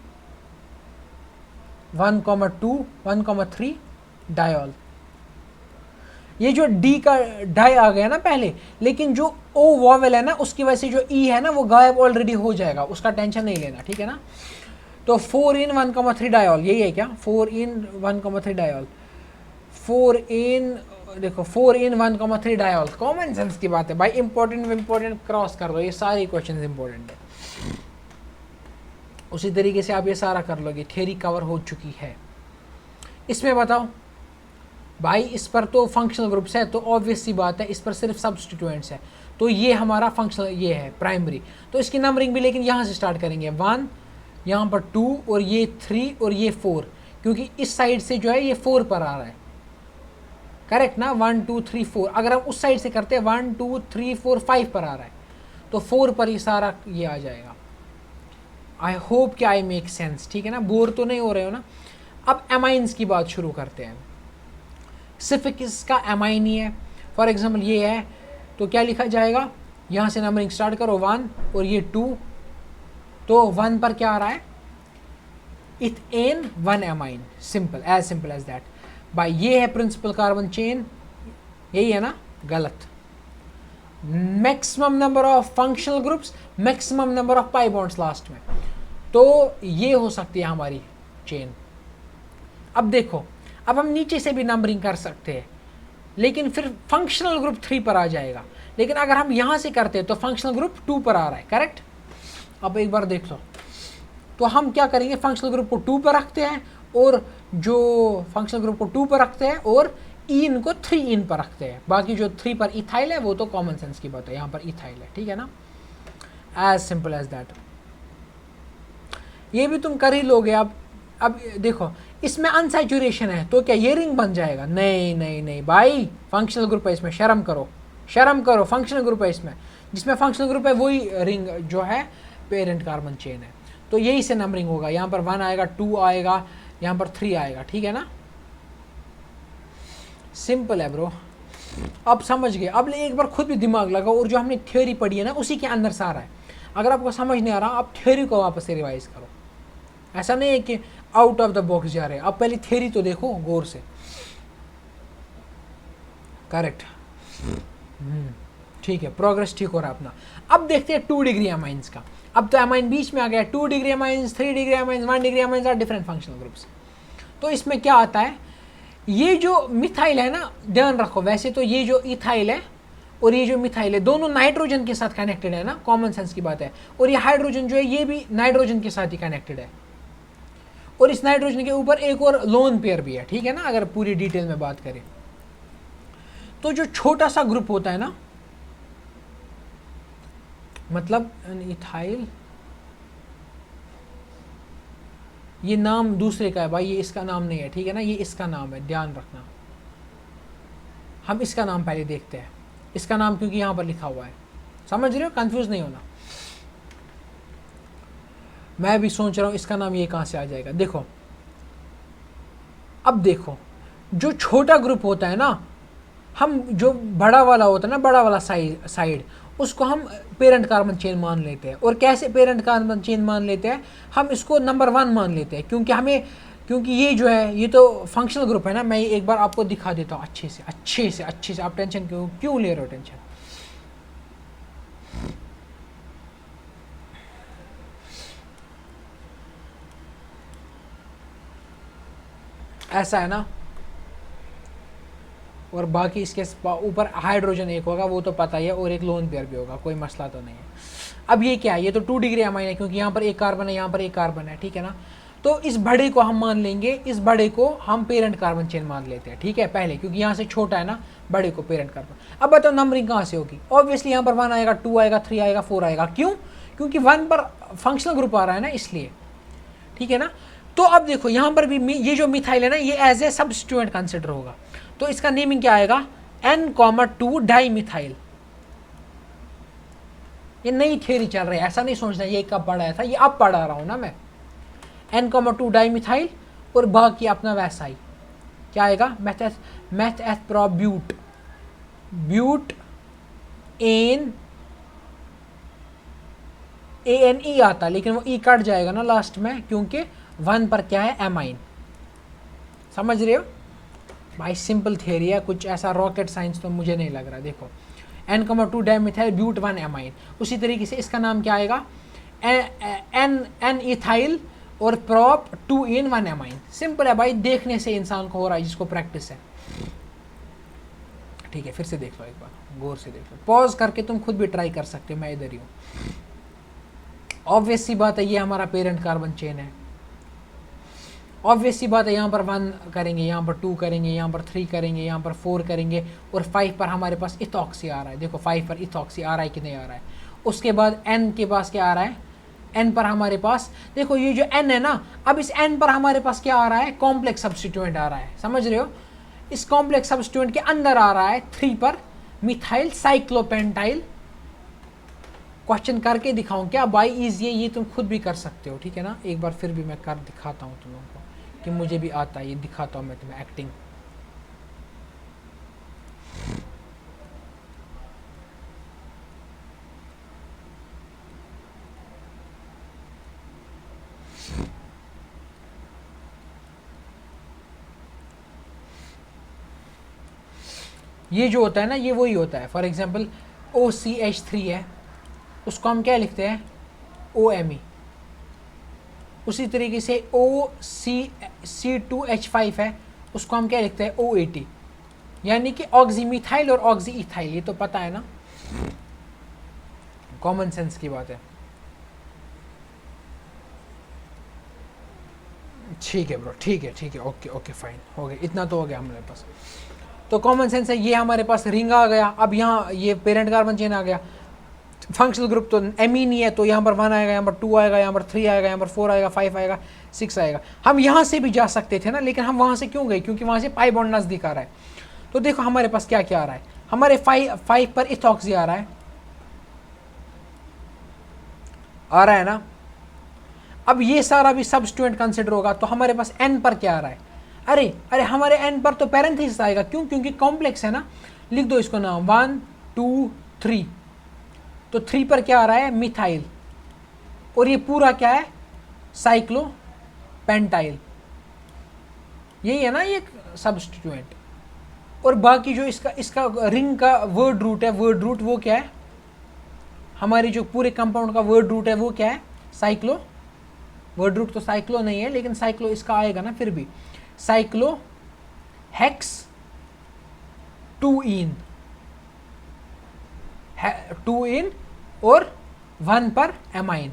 1,2 1,3 डायोल। ये जो डी का डाई आ गया ना पहले, लेकिन जो ओ वॉवेल है ना उसकी वजह से जो ई है ना वो गायब ऑलरेडी हो जाएगा, उसका टेंशन नहीं लेना, ठीक है ना। तो 4 इन 1,3 डायोल यही है क्या, 4 इन 1,3 डायोल, 4 इन, देखो 4 इन 1,3 डायोल, कॉमन सेंस की बात है भाई, इंपॉर्टेंट क्रॉस कर दो, ये सारे क्वेश्चन इंपॉर्टेंट है। उसी तरीके से आप ये सारा कर लोगे, थ्योरी कवर हो चुकी है। इसमें बताओ भाई, इस पर तो फंक्शनल ग्रुप्स है तो ऑब्वियस सी बात है, इस पर सिर्फ सब्स्टिट्यूएंट्स है, तो ये हमारा फंक्शनल ये है प्राइमरी, तो इसकी नंबरिंग भी लेकिन यहाँ से स्टार्ट करेंगे, 1 यहाँ पर 2 और ये 3 और ये 4, क्योंकि इस साइड से जो है ये 4 पर आ रहा है, करेक्ट ना, 1 2 3 4। अगर हम उस साइड से करते हैं 1 2 3 4 5 पर आ रहा है, तो 4 पर ही सारा ये आ जाएगा। आई होप कि आई मेक सेंस, ठीक है ना, बोर तो नहीं हो रहे हो ना। अब एमाइंस की बात शुरू करते हैं। सिर्फ इसका एमाइन ही है, फॉर एग्जाम्पल ये है तो क्या लिखा जाएगा, यहाँ से नंबरिंग स्टार्ट करो 1 और ये 2, तो 1 पर क्या आ रहा है, ethane 1 amine, simple as that. भाई ये है प्रिंसिपल कार्बन चेन, यही है ना, गलत। Maximum number of functional groups, maximum number of pi bonds last में, तो ये हो सकती है हमारी चेन। अब देखो, अब हम नीचे से भी नंबरिंग कर सकते हैं, लेकिन फिर फंक्शनल ग्रुप 3 पर आ जाएगा, लेकिन अगर हम यहाँ से करते हैं तो फंक्शनल ग्रुप 2 पर आ रहा है, करेक्ट। अब एक बार देख लो, तो हम क्या करेंगे, फंक्शनल ग्रुप को 2 पर रखते हैं, और जो फंक्शनल ग्रुप को 2 पर रखते हैं और इन को 3 इन पर रखते हैं, बाकी जो 3 पर इथाइल है वो तो कॉमन सेंस की बात है, यहाँ पर इथाइल है, ठीक है ना, एज सिंपल एज दैट। ये भी तुम कर ही लोगे। अब देखो, इसमें अनसैचुरेशन है तो क्या ये रिंग बन जाएगा, नहीं नहीं नहीं भाई, फंक्शनल ग्रुप है इसमें, शर्म करो, फंक्शनल ग्रुप है इसमें, जिसमें फंक्शनल ग्रुप है वही रिंग जो है पेरेंट कार्बन चेन है, तो यही से नंबरिंग होगा, यहाँ पर 1 आएगा, 2 आएगा, यहाँ पर 3 आएगा, ठीक है ना, सिंपल है ब्रो। अब समझ गए, अब एक बार खुद भी दिमाग लगाओ, और जो हमने थ्योरी पढ़ी है ना उसी के अंदर सारा है। अगर आपको समझ नहीं आ रहा, आप थ्योरी को वापस से रिवाइज करो, ऐसा नहीं है कि आउट ऑफ द बॉक्स जा रहे हैं, आप पहले थ्योरी तो देखो गौर से, करेक्ट, ठीक है, प्रोग्रेस ठीक हो रहा है अपना। अब देखते हैं 2 डिग्री अमाइंस का। अब तो अमाइन बीच में आ गया, 2 degree amines, 3 degree amines, 1 degree amines are different functional groups. तो इसमें क्या आता है, ये जो मिथाइल है ना, ध्यान रखो, वैसे तो ये जो इथाइल है और ये जो मिथाइल है दोनों नाइट्रोजन के साथ कनेक्टेड है ना, कॉमन सेंस की बात है, और ये हाइड्रोजन जो है ये भी नाइट्रोजन के साथ ही कनेक्टेड है, और इस नाइट्रोजन के ऊपर एक और लोन पेयर भी है, ठीक है ना, अगर पूरी डिटेल में बात करें तो जो छोटा सा ग्रुप होता है ना, मतलब इथाइल, ये नाम दूसरे का है भाई, ये इसका नाम नहीं है, ठीक है ना, ये इसका नाम है, ध्यान रखना। हम इसका नाम पहले देखते हैं, इसका नाम क्योंकि यहां पर लिखा हुआ है, समझ रहे हो, कंफ्यूज नहीं होना। मैं भी सोच रहा हूं इसका नाम ये कहां से आ जाएगा। देखो, अब देखो, जो छोटा ग्रुप होता है ना, हम जो बड़ा वाला होता है ना, बड़ा वाला साइड उसको हम पेरेंट कार्बन चेन मान लेते हैं। और कैसे पेरेंट कार्बन चेन मान लेते हैं, हम इसको नंबर 1 मान लेते हैं, क्योंकि ये जो है ये तो फंक्शनल ग्रुप है ना। मैं एक बार आपको दिखा देता हूँ अच्छे से। आप टेंशन क्यों ले रहे हो टेंशन। ऐसा है ना, और बाकी इसके ऊपर हाइड्रोजन एक होगा, वो तो पता ही है, और एक लोन पेयर भी होगा, कोई मसला तो नहीं है। अब ये क्या है, ये तो 2 डिग्री अमाइन है, क्योंकि यहाँ पर एक कार्बन है, यहाँ पर एक कार्बन है, ठीक है ना। तो इस बड़े को हम मान लेंगे, इस बड़े को हम पेरेंट कार्बन चेन मान लेते हैं, ठीक है, पहले, क्योंकि यहाँ से छोटा है ना, बड़े को पेरेंट कार्बन। अब बताओ नंबरिंग कहाँ से होगी। ऑब्वियसली यहाँ पर 1 आएगा, 2 आएगा, 3 आएगा, 4 आएगा। क्यों? क्योंकि 1 पर फंक्शनल ग्रुप आ रहा है ना, इसलिए, ठीक है ना। तो अब देखो यहाँ पर भी ये जो मिथाइल है ना, ये एज ए सब्स्टिट्यूएंट कंसिडर होगा, तो इसका नेमिंग क्या आएगा, N,2 डाई मिथाइल। ये नई थ्योरी चल रही है, ऐसा नहीं सोचना ये कब पढ़ाया था, ये अब पढ़ा रहा हूं ना मैं। N,2 डाई मिथाइल, और बाकी अपना वैसा ही क्या आएगा, मेथएथ्रोब्यूट, ब्यूट एन, ANE आता, लेकिन वो ई कट जाएगा ना लास्ट में, क्योंकि 1 पर क्या है, एमाइन। समझ रहे हो भाई, सिंपल थियरी है, कुछ ऐसा रॉकेट साइंस तो मुझे नहीं लग रहा। देखो N,2 डाइमिथाइल ब्यूट 1 एमाइन। उसी तरीके से इसका नाम क्या आएगा, N इथाइल और प्रॉप 2 in 1 एमाइन। सिंपल है भाई, देखने से इंसान को हो रहा है जिसको प्रैक्टिस है। ठीक है, फिर से देख लो, एक बार गौर से देख लो, पॉज करके तुम खुद भी ट्राई कर सकते हो, मैं इधर ही हूँ। ऑब्वियस सी बात है, ये हमारा पेरेंट कार्बन चेन है। ऑब्वियस सी बात है, यहाँ पर 1 करेंगे, यहाँ पर 2 करेंगे, यहाँ पर 3 करेंगे, यहाँ पर 4 करेंगे, और 5 पर हमारे पास इथॉक्सी आ रहा है। देखो 5 पर इथॉक्सी आ रहा है कि नहीं आ रहा है। उसके बाद N के पास क्या आ रहा है, N पर हमारे पास, देखो ये जो N है ना, अब इस N पर हमारे पास क्या आ रहा है, कॉम्प्लेक्स सब्स्टिट्यूएंट आ रहा है। समझ रहे हो, इस कॉम्प्लेक्स सब्स्टिट्यूएंट के अंदर आ रहा है 3 पर मिथाइल साइक्लोपेंटाइल। क्वेश्चन करके दिखाऊं क्या भाई, इजी है, ये तुम खुद भी कर सकते हो। ठीक है ना, एक बार फिर भी मैं कर दिखाता हूँ तुम लोगों को कि मुझे भी आता है, ये दिखाता हूँ मैं तुम्हें एक्टिंग। ये जो होता है ना, ये वही होता है। फॉर एग्जांपल OCH3 है, उसको हम क्या लिखते हैं, OMe। उसी तरीके से OCC2H5 है, उसको हम क्या लिखते हैं, OAT। यानी कि ऑक्सीमिथाइल और ऑक्सी इथाइल, ये तो पता है ना, कॉमन सेंस की बात है। ठीक है ब्रो, ठीक है, ओके ओके फाइन, हो गया, इतना तो हो गया हमारे पास। तो कॉमन सेंस है, ये हमारे पास रिंग आ गया। अब यहाँ ये पेरेंट कार्बन चेन आ गया। फंक्शनल ग्रुप तो एमीन ही है, तो यहाँ पर 1 आएगा, यहाँ पर 2 आएगा, यहाँ पर 3 आएगा, यहाँ पर 4 आएगा, 5 आएगा, 6 आएगा। हम यहाँ से भी जा सकते थे ना, लेकिन हम वहाँ से क्यों गए, क्योंकि वहाँ से पाई बॉन्ड नज़दीक आ रहा है। तो देखो हमारे पास क्या क्या आ रहा है, हमारे 5 पर इथॉक्सी आ रहा है ना। अब ये सारा भी सब्स्टिट्यूएंट कंसिडर होगा, तो हमारे पास N पर क्या आ रहा है, अरे हमारे N पर तो पैरेंथेसिस आएगा, क्यों, क्योंकि कॉम्प्लेक्स है ना। लिख दो इसको नाम 1 2 3। तो 3 पर क्या आ रहा है, मिथाइल, और ये पूरा क्या है, साइक्लोपेंटाइल। यही है ना ये सब्स्टिट्यूएंट। और बाकी जो इसका रिंग का वर्ड रूट है, वर्ड रूट वो क्या है, हमारी जो पूरे कंपाउंड का वर्ड रूट है वो क्या है, साइक्लो। वर्ड रूट तो साइक्लो नहीं है, लेकिन साइक्लो इसका आएगा ना, फिर भी साइक्लो हेक्स 2 इन और 1 पर एमाइन।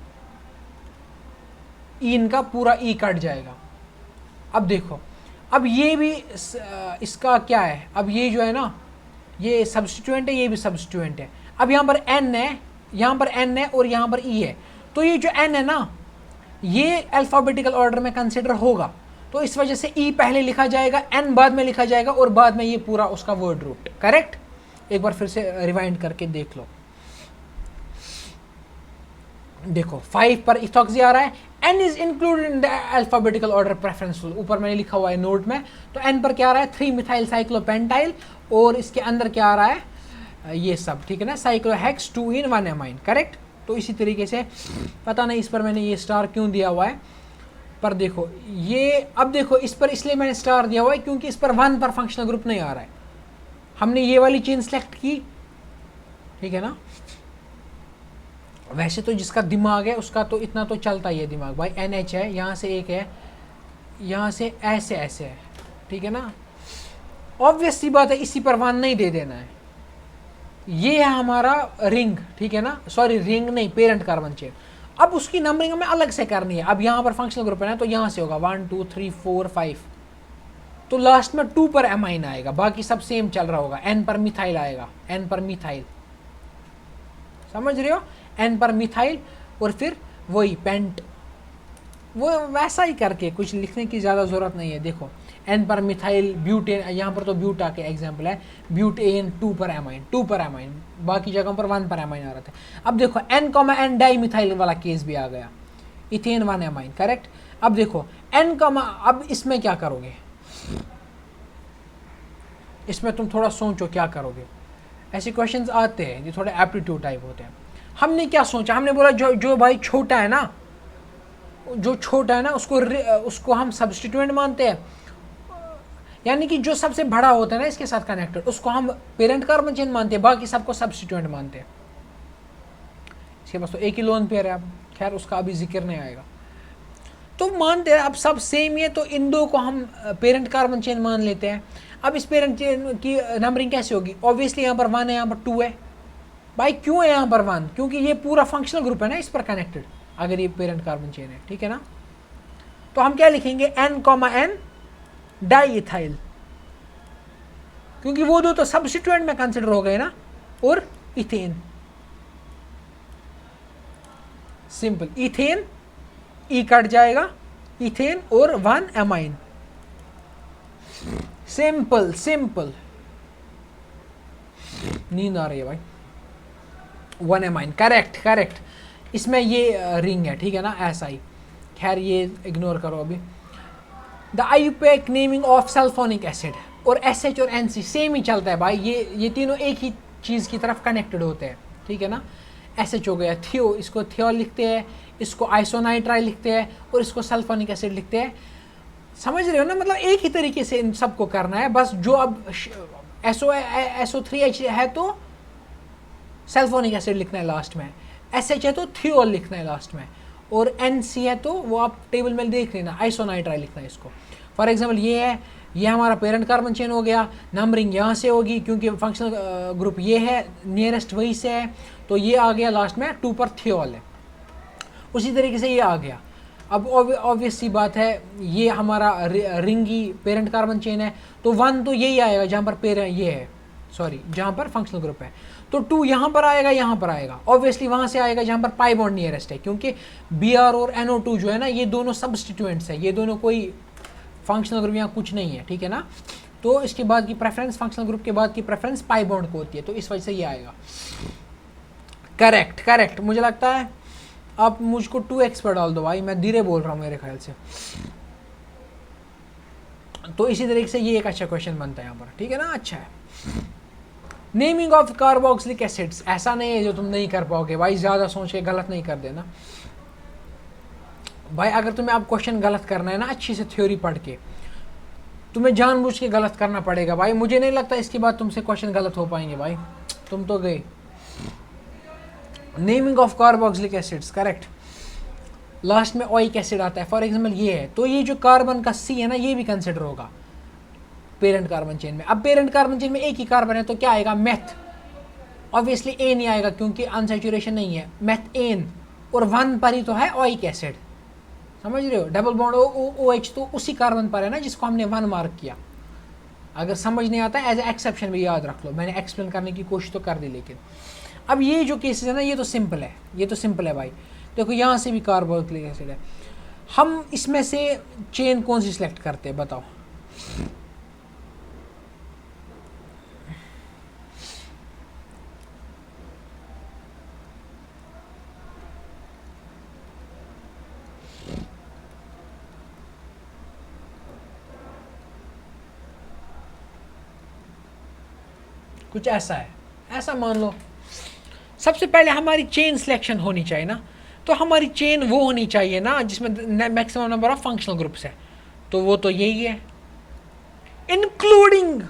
इन का पूरा ई कट जाएगा। अब देखो, अब ये भी इसका क्या है, अब ये जो है ना, ये सब्स्टिट्यूएंट है, ये भी सब्स्टिट्यूएंट है। अब यहाँ पर N है, यहाँ पर N है और यहाँ पर E है। तो ये जो N है ना, ये अल्फाबेटिकल ऑर्डर में कंसिडर होगा, तो इस वजह से E पहले लिखा जाएगा, N बाद में लिखा जाएगा, और बाद में ये पूरा उसका वर्ड रूट। करेक्ट। एक बार फिर से रिवाइंड करके देख लो। देखो 5 पर इथॉक्सी आ रहा है, N is included in the alphabetical order preference, ऊपर मैंने लिखा हुआ है नोट में। तो N पर क्या आ रहा है, 3 मिथाइल साइक्लोपेंटाइल, और इसके अंदर क्या आ रहा है, ये सब। ठीक है ना, साइक्लोहेक्स 2 in 1 एमाइन। करेक्ट। तो इसी तरीके से, पता नहीं इस पर मैंने ये स्टार क्यों दिया हुआ है, पर देखो ये, अब देखो इस पर इसलिए मैंने स्टार दिया हुआ है क्योंकि इस पर 1 पर फंक्शनल ग्रुप नहीं आ रहा है। हमने ये वाली चेन सेलेक्ट की, ठीक है ना। वैसे तो जिसका दिमाग है उसका तो इतना तो चलता ही है दिमाग, भाई NH है, यहाँ से एक है, यहाँ से ऐसे ऐसे है, ठीक है ना। ऑब्वियस सी बात है, इसी पर 1 नहीं दे देना है। ये है हमारा रिंग, ठीक है ना, सॉरी रिंग नहीं, पेरेंट कार्बन चेन। अब उसकी नंबरिंग हमें अलग से करनी है। अब यहाँ पर फंक्शनल ग्रुप है ना, तो यहाँ से होगा 1 2 3 4 5, तो लास्ट में 2 पर एमाइन आएगा, बाकी सब सेम चल रहा होगा। N पर मिथाइल आएगा, N पर मिथाइल, समझ रहे हो, N पर मिथाइल, और फिर वही पेंट, वो वैसा ही करके, कुछ लिखने की ज़्यादा ज़रूरत नहीं है। देखो N पर मिथाइल ब्यूटेन, यहाँ पर तो ब्यूटा के एग्जाम्पल है, ब्यूटेन 2 पर एमाइन, 2 पर एमाइन, बाकी जगहों पर 1 पर एमाइन आ रहा था। अब देखो N, डाई मिथाइल वाला केस भी आ गया, इथेन 1 एमाइन। करेक्ट। अब देखो N, अब इसमें क्या करोगे, इसमें तुम थोड़ा सोचो क्या करोगे। ऐसे क्वेश्चंस आते हैं जो थोड़े एप्टीट्यूड टाइप होते हैं। हमने क्या सोचा, हमने बोला जो भाई छोटा है ना, जो छोटा है ना उसको हम सब्स्टिट्यूएंट मानते हैं, यानी कि जो सबसे बड़ा होता है ना इसके साथ कनेक्टेड उसको हम पेरेंट कार्बन चेन मानते हैं, बाकी सबको सब्स्टिट्यूएंट मानते हैं। इसके पास तो एक ही लोन पेयर है, अब खैर उसका अभी जिक्र नहीं आएगा। तो मानते हैं अब सब सेम ही है, तो इन दो को हम पेरेंट कार्बन चेन मान लेते हैं। अब इस पेरेंट चेन की नंबरिंग कैसे होगी, ऑब्वियसली यहाँ पर 1 है, यहाँ पर 2 है। भाई क्यों है यहाँ पर 1, क्योंकि ये पूरा फंक्शनल ग्रुप है ना इस पर कनेक्टेड, अगर ये पेरेंट कार्बन चेन है, ठीक है ना। तो हम क्या लिखेंगे, N, डाई इथाइल, क्योंकि वो दो तो सब्स्टिट्यूएंट में कंसिडर हो गए ना, और इथेन, सिंपल, इथेन, ई कट जाएगा, इथेन और 1 एमाइन, सिंपल। नींद आ रही है भाई। 1 एमाइन, करेक्ट। इसमें ये रिंग है, ठीक है ना, SI, खैर ये इग्नोर करो अभी। The IUPAC naming of sulphonic acid, और SH और NC सेम ही चलता है भाई, ये तीनों एक ही चीज़ की तरफ कनेक्टेड होते हैं, ठीक है ना। SH हो गया थियो, इसको थियोल लिखते हैं, इसको आइसोनाइट्राइल लिखते हैं, और इसको सल्फोनिक एसिड लिखते हैं। समझ रहे हो ना, मतलब एक ही तरीके से इन सबको करना है, बस जो अब SO3H है तो सल्फोनिक एसिड लिखना है लास्ट में, SH है तो थियोल लिखना है लास्ट में, और NC है तो वो आप टेबल में देख लेना, आइसोनाइट्राइल लिखना है इसको। फॉर एग्जांपल ये हमारा पेरेंट कार्बन चेन हो गया, नंबरिंग यहाँ से होगी क्योंकि फंक्शनल ग्रुप ये है, नियरेस्ट वही से है, तो ये आ गया लास्ट में 2 पर थियोल है। उसी तरीके से ये आ गया। अब ऑब्वियस सी बात है, ये हमारा रिंगी पेरेंट कार्बन चेन है, तो 1 तो यही आएगा जहाँ पर ये है, सॉरी जहाँ पर फंक्शनल ग्रुप है, तो 2 यहाँ पर आएगा, यहाँ पर आएगा, ऑब्वियसली वहाँ से आएगा जहाँ पर पाई बॉन्ड नियरेस्ट है, क्योंकि Br और NO2 जो है ना, ये दोनों सब्स्टिट्यूएंट्स है, ये दोनों कोई फंक्शनल ग्रुप यहाँ कुछ नहीं है, ठीक है ना। तो इसके बाद की प्रेफरेंस, फंक्शनल ग्रुप के बाद की प्रेफरेंस पाई बॉन्ड को होती है, तो इस वजह से ये आएगा। करेक्ट, मुझे लगता है आप मुझको 2x पर डाल दो भाई, मैं धीरे बोल रहा हूँ मेरे ख्याल से। तो इसी तरीके से ये एक अच्छा क्वेश्चन बनता है यहाँ पर, ठीक है ना, अच्छा है। नेमिंग ऑफ कार्बोक्सिलिक एसिड्स, ऐसा नहीं है जो तुम नहीं कर पाओगे भाई, ज़्यादा सोच के गलत नहीं कर देना भाई। अगर तुम्हें आप क्वेश्चन गलत करना है ना, अच्छी से थ्योरी पढ़ के, तुम्हें जानबूझ के गलत करना पड़ेगा भाई। मुझे नहीं लगता इसके बाद तुमसे क्वेश्चन गलत हो पाएंगे भाई, तुम तो गए। Naming of carboxylic acids, correct. Last में ओइक एसिड आता है, फॉर एग्जांपल ये है, तो ये जो कार्बन का C है ना, ये भी कंसिडर होगा पेरेंट कार्बन चेन में। अब पेरेंट कार्बन चेन में एक ही कार्बन है, तो क्या आएगा, मेथ। ऑब्वियसली A नहीं आएगा क्योंकि अनसैचुरेशन नहीं है, मेथेन, और 1 पर ही तो है ओइक एसिड, समझ रहे हो। डबल बॉन्ड OH तो उसी कार्बन पर है ना जिसको हमने 1 मार्क किया। अगर समझ नहीं आता एज ए एक्सेप्शन भी याद रख लो, मैंने एक्सप्लेन करने की कोशिश तो कर दी। लेकिन अब ये जो केसेस है ना, ये तो सिंपल है, ये तो सिंपल है भाई। देखो यहाँ से भी कार्बोक्सिलिक एसिड है, हम इसमें से चेन कौन सी सिलेक्ट करते हैं बताओ। कुछ ऐसा है, ऐसा मान लो सबसे पहले हमारी चेन सिलेक्शन होनी चाहिए ना, तो हमारी चेन वो होनी चाहिए ना जिसमें maximum number of functional groups है, तो वो तो यही है, इंक्लूडिंग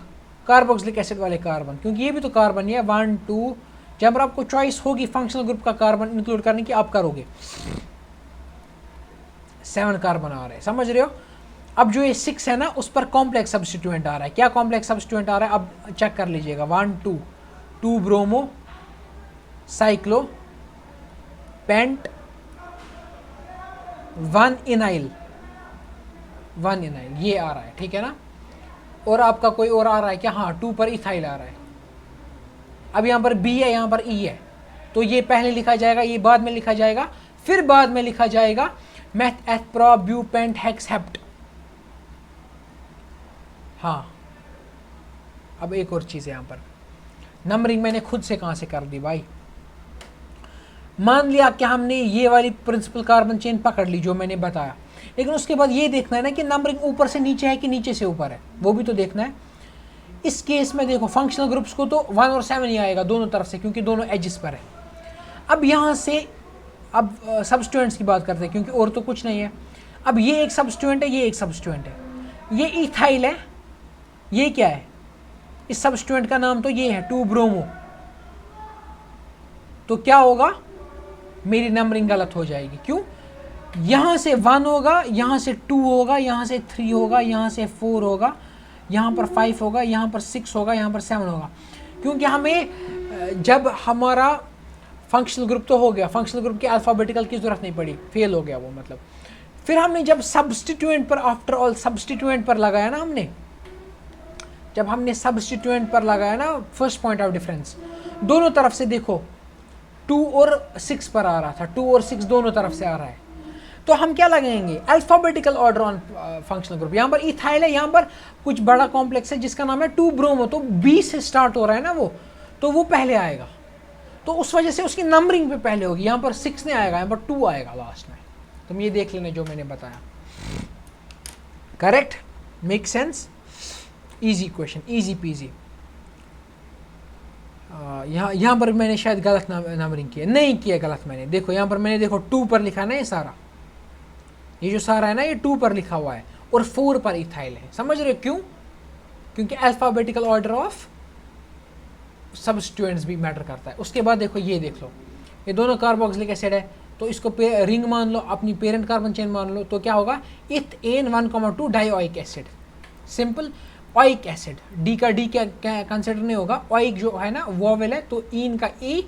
कार्बोक्सिलिक एसिड वाले कार्बन, क्योंकि ये भी तो कार्बन ही है। 1 2, जब आपको चॉइस होगी फंक्शनल ग्रुप का कार्बन इंक्लूड करने की, आप करोगे। 7 कार्बन आ रहे हैं, समझ रहे हो। अब जो ये 6 है ना, उस पर कॉम्प्लेक्स सब्स्टिट्यूएंट आ रहा है। क्या कॉम्प्लेक्स सब्स्टिट्यूएंट आ रहा है, अब चेक कर लीजिएगा। 1 2, 2 ब्रोमो, साइक्लो, पेंट, 1 इनाइल, 1 इनाइल, ये आ रहा है, ठीक है ना। और आपका कोई और आ रहा है क्या, हाँ 2 पर इथाइल आ रहा है। अब यहाँ पर B है, यहाँ पर E है, तो ये पहले लिखा जाएगा, ये बाद में लिखा जाएगा, फिर बाद में लिखा जाएगा मेथ एथप्रो ब्यूपेंट हेक्स हेप्ट। हाँ, अब एक और चीज़ है यहाँ पर, नंबरिंग मैंने खुद से कहाँ से कर दी भाई। मान लिया कि हमने ये वाली प्रिंसिपल कार्बन चेन पकड़ ली जो मैंने बताया, लेकिन उसके बाद ये देखना है ना कि नंबरिंग ऊपर से नीचे है कि नीचे से ऊपर है, वो भी तो देखना है। इस केस में देखो फंक्शनल ग्रुप्स को तो 1 और 7 ही आएगा दोनों तरफ से, क्योंकि दोनों एजेस पर है। अब यहाँ से अब सब्स्टिट्यूएंट्स की बात करते हैं, क्योंकि और तो कुछ नहीं है। अब ये एक सब्स्टिट्यूएंट है, ये एक सब्स्टिट्यूएंट है, ये इथाइल है, ये क्या है, इस सब्स्टिट्यूएंट का नाम तो ये है 2 ब्रोमो। तो क्या होगा, मेरी नंबरिंग गलत हो जाएगी। क्यों, यहाँ से 1 होगा, यहाँ से 2 होगा, यहाँ से 3 होगा, यहाँ से 4 होगा, यहाँ पर 5 होगा, यहाँ पर 6 होगा, यहाँ पर 7 होगा। क्योंकि हमें जब हमारा फंक्शनल ग्रुप तो हो गया, फंक्शनल ग्रुप के अल्फ़ाबेटिकल की ज़रूरत नहीं पड़ी, फेल हो गया वो मतलब। फिर हमने जब सब्स्टिट्यूएंट पर, आफ्टर ऑल सब्स्टिट्यूएंट पर लगाया ना हमने, जब हमने सब्स्टिट्यूएंट पर लगाया ना, फर्स्ट पॉइंट ऑफ डिफरेंस, दोनों तरफ से देखो 2 और 6 पर आ रहा था, 2 और 6 दोनों तरफ से आ रहा है। तो हम क्या लगाएंगे, alphabetical order on functional group. यहाँ पर इथाइल है, यहाँ पर कुछ बड़ा कॉम्प्लेक्स है जिसका नाम है 2 ब्रोमो, तो B से स्टार्ट हो रहा है ना वो, तो वो पहले आएगा, तो उस वजह से उसकी नंबरिंग पे पहले होगी। यहाँ पर 6 नहीं आएगा, यहाँ पर 2 आएगा लास्ट में। तुम ये देख लेना जो मैंने बताया, correct, make sense, easy question, easy PG. यहाँ पर मैंने शायद गलत नंबरिंग की है, नहीं किया गलत मैंने, देखो यहाँ पर मैंने, देखो 2 पर लिखा ना, ये सारा, ये जो सारा है ना, ये 2 पर लिखा हुआ है और 4 पर इथाइल है। समझ रहे हो क्यों, क्योंकि अल्फ़ाबेटिकल ऑर्डर ऑफ सब्स्टिट्यूएंट्स भी मैटर करता है। उसके बाद देखो, ये देख लो, ये दोनों कार्बोक्सिलिक एसिड है, तो इसको रिंग मान लो, अपनी पेरेंट कार्बन चेन मान लो, तो क्या होगा, ethane 1,2 dioic acid, simple oic acid. D का डी क्या कंसिडर नहीं होगा, ओइक जो है ना वोवेल है, तो इन का ई,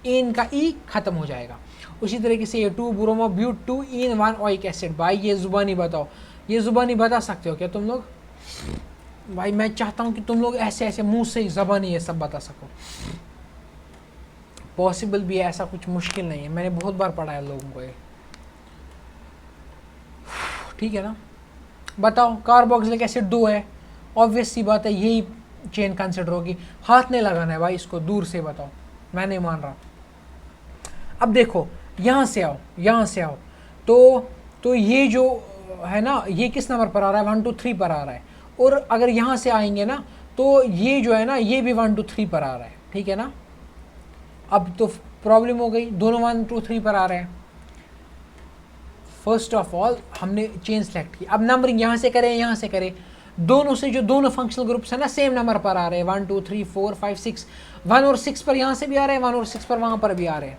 एन का ई खत्म हो जाएगा। उसी तरीके से ये 2 bromo but 2 en 1 oic acid. भाई ये जुबानी बताओ, ये जुबानी बता सकते हो क्या तुम लोग? भाई मैं चाहता हूँ कि तुम लोग ऐसे ऐसे मुंह से ज़बानी ये सब बता सको। पॉसिबल भी है, ऐसा कुछ मुश्किल नहीं है, मैंने बहुत बार पढ़ा है लोगों को ये, ठीक है ना। बताओ, कार्बोक्सिलिक एसिड 2 है, ऑब्वियस सी बात है यही चेन कंसिडर होगी। हाथ नहीं लगाना है भाई, इसको दूर से बताओ, मैं नहीं मान रहा। अब देखो, यहाँ से आओ, यहाँ से आओ, तो ये जो है ना, ये किस नंबर पर आ रहा है, 1 2 3 पर आ रहा है। और अगर यहाँ से आएंगे ना, तो ये जो है ना, ये भी 1 2 3 पर आ रहा है, ठीक है ना। अब तो प्रॉब्लम हो गई, दोनों 1 2 3 पर आ रहे हैं। फर्स्ट ऑफ ऑल हमने चेन सेलेक्ट की, अब नंबरिंग यहाँ से करें, यहाँ से करें, दोनों से जो दोनों फंक्शनल ग्रुप्स हैं ना, सेम नंबर पर आ रहे हैं, 1 2 3 4 5 6, 1 और 6 पर यहाँ से भी आ रहे हैं, 1 और 6 पर वहाँ पर भी आ रहे हैं।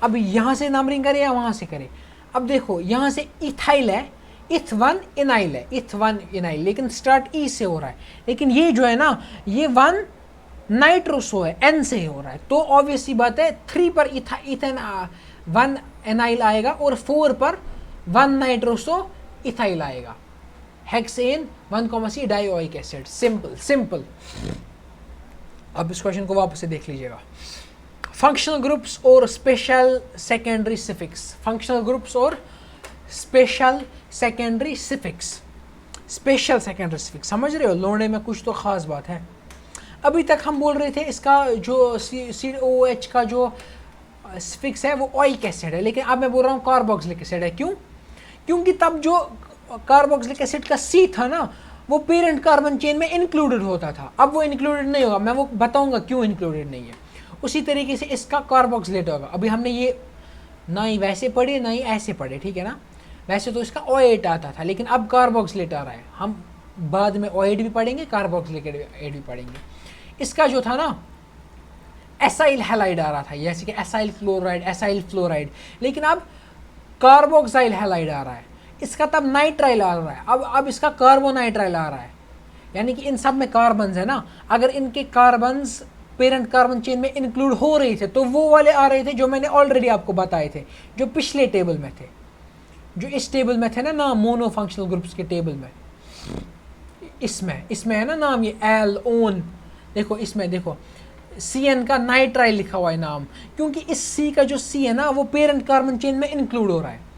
अब यहाँ से नंबरिंग करें या वहाँ से करें? अब देखो, यहाँ से इथाइल है, इथ 1 इनाइल है, इथ 1 इनाइल, लेकिन स्टार्ट ई से हो रहा है। लेकिन ये जो है ना, ये 1 नाइट्रोसो है, एन से हो रहा है, तो ऑब्वियस सी बात है 3 पर इथेन 1 एनाइल आएगा और 4 पर 1 नाइट्रोसो इथाइल आएगा। Hexane 1,C dioic acid, simple simple. अब इस क्वेश्चन को वापस से देख लीजिएगा। फंक्शनल ग्रुप्स और special secondary suffix, functional groups और special secondary suffix, special secondary suffix, समझ रहे हो? लोने में कुछ तो खास बात है। अभी तक हम बोल रहे थे इसका जो COH का जो सिफिक्स है वो ओइक एसिड है, लेकिन अब मैं बोल रहा हूँ कार्बोक्सिलिक एसिड है। क्यों? क्योंकि तब जो कार्बोक्सिलिक एसिड का C था ना, वो पेरेंट कार्बन चेन में इंक्लूडेड होता था, अब वो इंक्लूडेड नहीं होगा। मैं वो बताऊंगा क्यों इंक्लूडेड नहीं है। उसी तरीके से इसका कार्बोक्सिलेट होगा। अभी हमने ये ना ही वैसे पढ़े ना ही ऐसे पढ़े, ठीक है ना। वैसे तो इसका O8 आता था, लेकिन अब कार्बोक्सिलेट आ रहा है। हम बाद में O8 भी पढ़ेंगे, कार्बोक्सिलिक एसिड भी पढ़ेंगे। इसका जो था ना, एसाइल हैलाइड आ रहा था, जैसे कि एसाइल क्लोराइड, एसाइल फ्लोराइड, लेकिन अब कार्बोक्साइल हैलाइड आ रहा है। इसका तब नाइट्राइल आ रहा है, अब इसका कार्बोनाइट्राइल आ रहा है। यानी कि इन सब में कार्बन्स है ना, अगर इनके कार्बन्स पेरेंट कार्बन चेन में इंक्लूड हो रहे थे तो वो वाले आ रहे थे जो मैंने ऑलरेडी आपको बताए थे, जो पिछले टेबल में थे, जो इस टेबल में थे ना नाम, मोनो फंक्शनल ग्रुप्स के टेबल में। इसमें है ना नाम, ये एल ओन, देखो इसमें देखो CN का नाइट्राइल लिखा हुआ है नाम, क्योंकि इस C का जो C है ना, वो पेरेंट कार्बन चेन में इंक्लूड हो रहा है।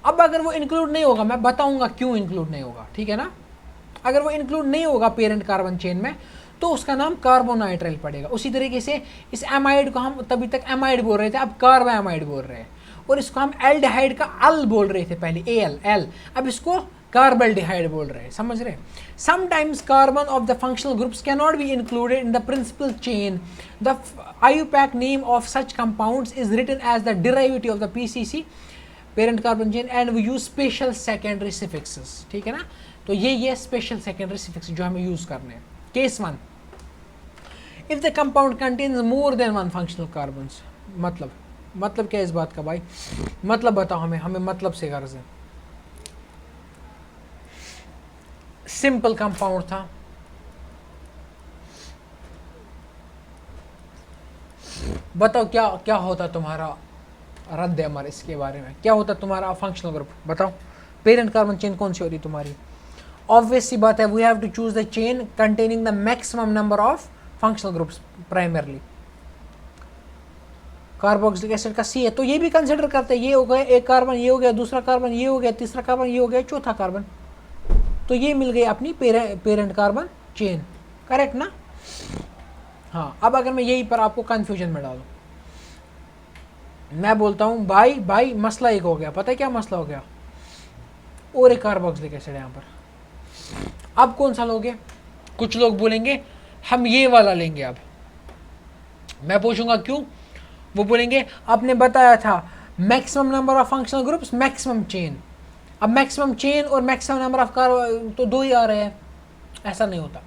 अब अगर वो इंक्लूड नहीं होगा, मैं बताऊंगा क्यों इंक्लूड नहीं होगा, ठीक है ना। अगर वो इंक्लूड नहीं होगा पेरेंट कार्बन चेन में, तो उसका नाम कार्बोनाइट्राइल पड़ेगा। उसी तरीके से इस एमाइड को हम तभी तक एमाइड बोल रहे थे, अब कार्बोएमाइड बोल रहे हैं। और इसको हम एल्डिहाइड का अल बोल रहे थे पहले, AL, एल, अब इसको कार्बल्डिहाइड बोल रहे हैं, समझ रहे हैं। Sometimes carbon of the functional groups can not be included in the principal chain. The IUPAC name of such compounds is written as the derivative of the PCC parent carbon chain and we use special secondary suffixes, ठीक है ना। तो ये special secondary suffix जो हमें use करने हैं। Case 1, if the compound contains more than 1 functional carbons, मतलब क्या है इस बात का भाई, मतलब बताओ हमें मतलब से गर्ज है। सिंपल कंपाउंड था, बताओ क्या होता तुम्हारा रद्द अमल इसके बारे में, क्या होता तुम्हारा फंक्शनल ग्रुप, बताओ पेरेंट कार्बन चेन कौन सी होती तुम्हारी। ऑब्वियस सी बात है, we have to choose the chain containing the maximum number of functional groups primarily. Carboxylic acid का C है, तो ये भी कंसिडर करते हैं, ये हो गया एक कार्बन, ये हो गया दूसरा कार्बन, ये हो गया तीसरा कार्बन, ये हो गया चौथा कार्बन, तो ये मिल गई अपनी पेरेंट कार्बन चेन, करेक्ट ना। हाँ, अब अगर मैं यही पर आपको कंफ्यूजन में डालूं, मैं बोलता हूँ भाई मसला एक हो गया, पता है क्या मसला हो गया, और एक कार्बोक्सिलिक एसिड है यहाँ पर, अब कौन सा लोगे। कुछ लोग बोलेंगे हम ये वाला लेंगे, अब मैं पूछूंगा क्यों, वो बोलेंगे आपने बताया था maximum number of functional groups maximum chain, अब मैक्सिमम चेन और मैक्सिमम नंबर ऑफ तो 2 ही आ रहे हैं, ऐसा नहीं होता।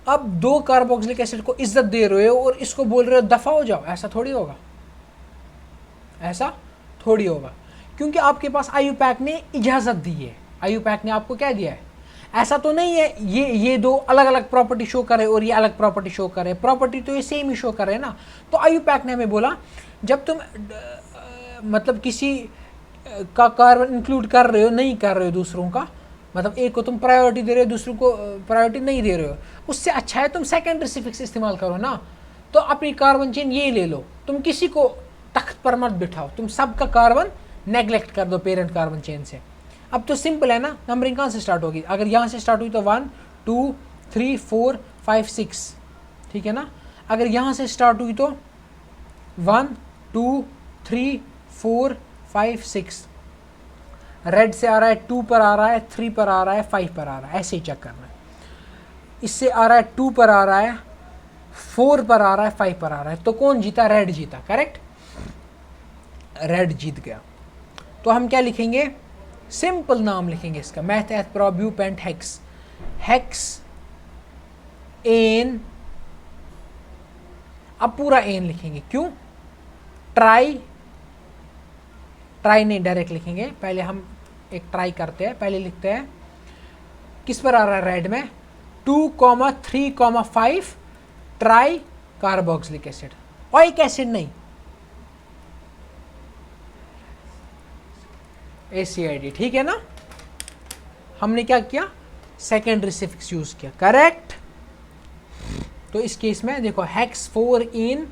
अब 2 कार्बोक्सिलिक एसिड को इज्जत दे रहे हो और इसको बोल रहे हो दफा हो जाओ, ऐसा थोड़ी होगा, ऐसा थोड़ी होगा, क्योंकि आपके पास IUPAC ने इजाज़त दी है, IUPAC ने आपको क्या दिया है, ऐसा तो नहीं है ये 2 अलग अलग प्रॉपर्टी शो करे और ये अलग प्रॉपर्टी शो करे, प्रॉपर्टी तो ये सेम ही शो करे ना। तो IUPAC ने हमें बोला जब तुम मतलब किसी का कार्बन इंक्लूड कर रहे हो, नहीं कर रहे हो दूसरों का, मतलब एक को तुम प्रायोरिटी दे रहे हो दूसरों को प्रायोरिटी नहीं दे रहे हो, उससे अच्छा है तुम सेकेंडरी सिफिक्स इस्तेमाल करो ना। तो अपनी कार्बन चेन ये ले लो, तुम किसी को तख्त पर मत बिठाओ, तुम सबका कार्बन नेग्लेक्ट कर दो पेरेंट कार्बन चेन से। अब तो सिंपल है ना, नंबरिंग कहाँ से स्टार्ट होगी, अगर यहाँ से स्टार्ट हुई तो 1 2 3 4 5 6, ठीक है ना। अगर यहाँ से स्टार्ट हुई तो 1 2 3 4 5 6, रेड से आ रहा है 2 पर आ रहा है, 3 पर आ रहा है, 5 पर आ रहा है, ऐसे ही चेक करना है। इससे आ रहा है 2 पर आ रहा है, 4 पर आ रहा है, 5 पर आ रहा है, तो कौन जीता, रेड जीता, करेक्ट, रेड जीत गया। तो हम क्या लिखेंगे, सिंपल नाम लिखेंगे इसका, मैथ एथ प्रोब्यूपेंट हेक्स, हेक्स एन, अब पूरा एन लिखेंगे, क्यों, ट्राई नहीं डायरेक्ट लिखेंगे, पहले हम एक ट्राई करते हैं, पहले लिखते हैं किस पर आ रहा है, रेड में 2, 3, 5 try carboxylic acid, oic acid नहीं, ACID, ठीक है ना। हमने क्या किया, सेकेंडरी सिफिक्स यूज किया, करेक्ट। तो इस केस में देखो हेक्स 4 इन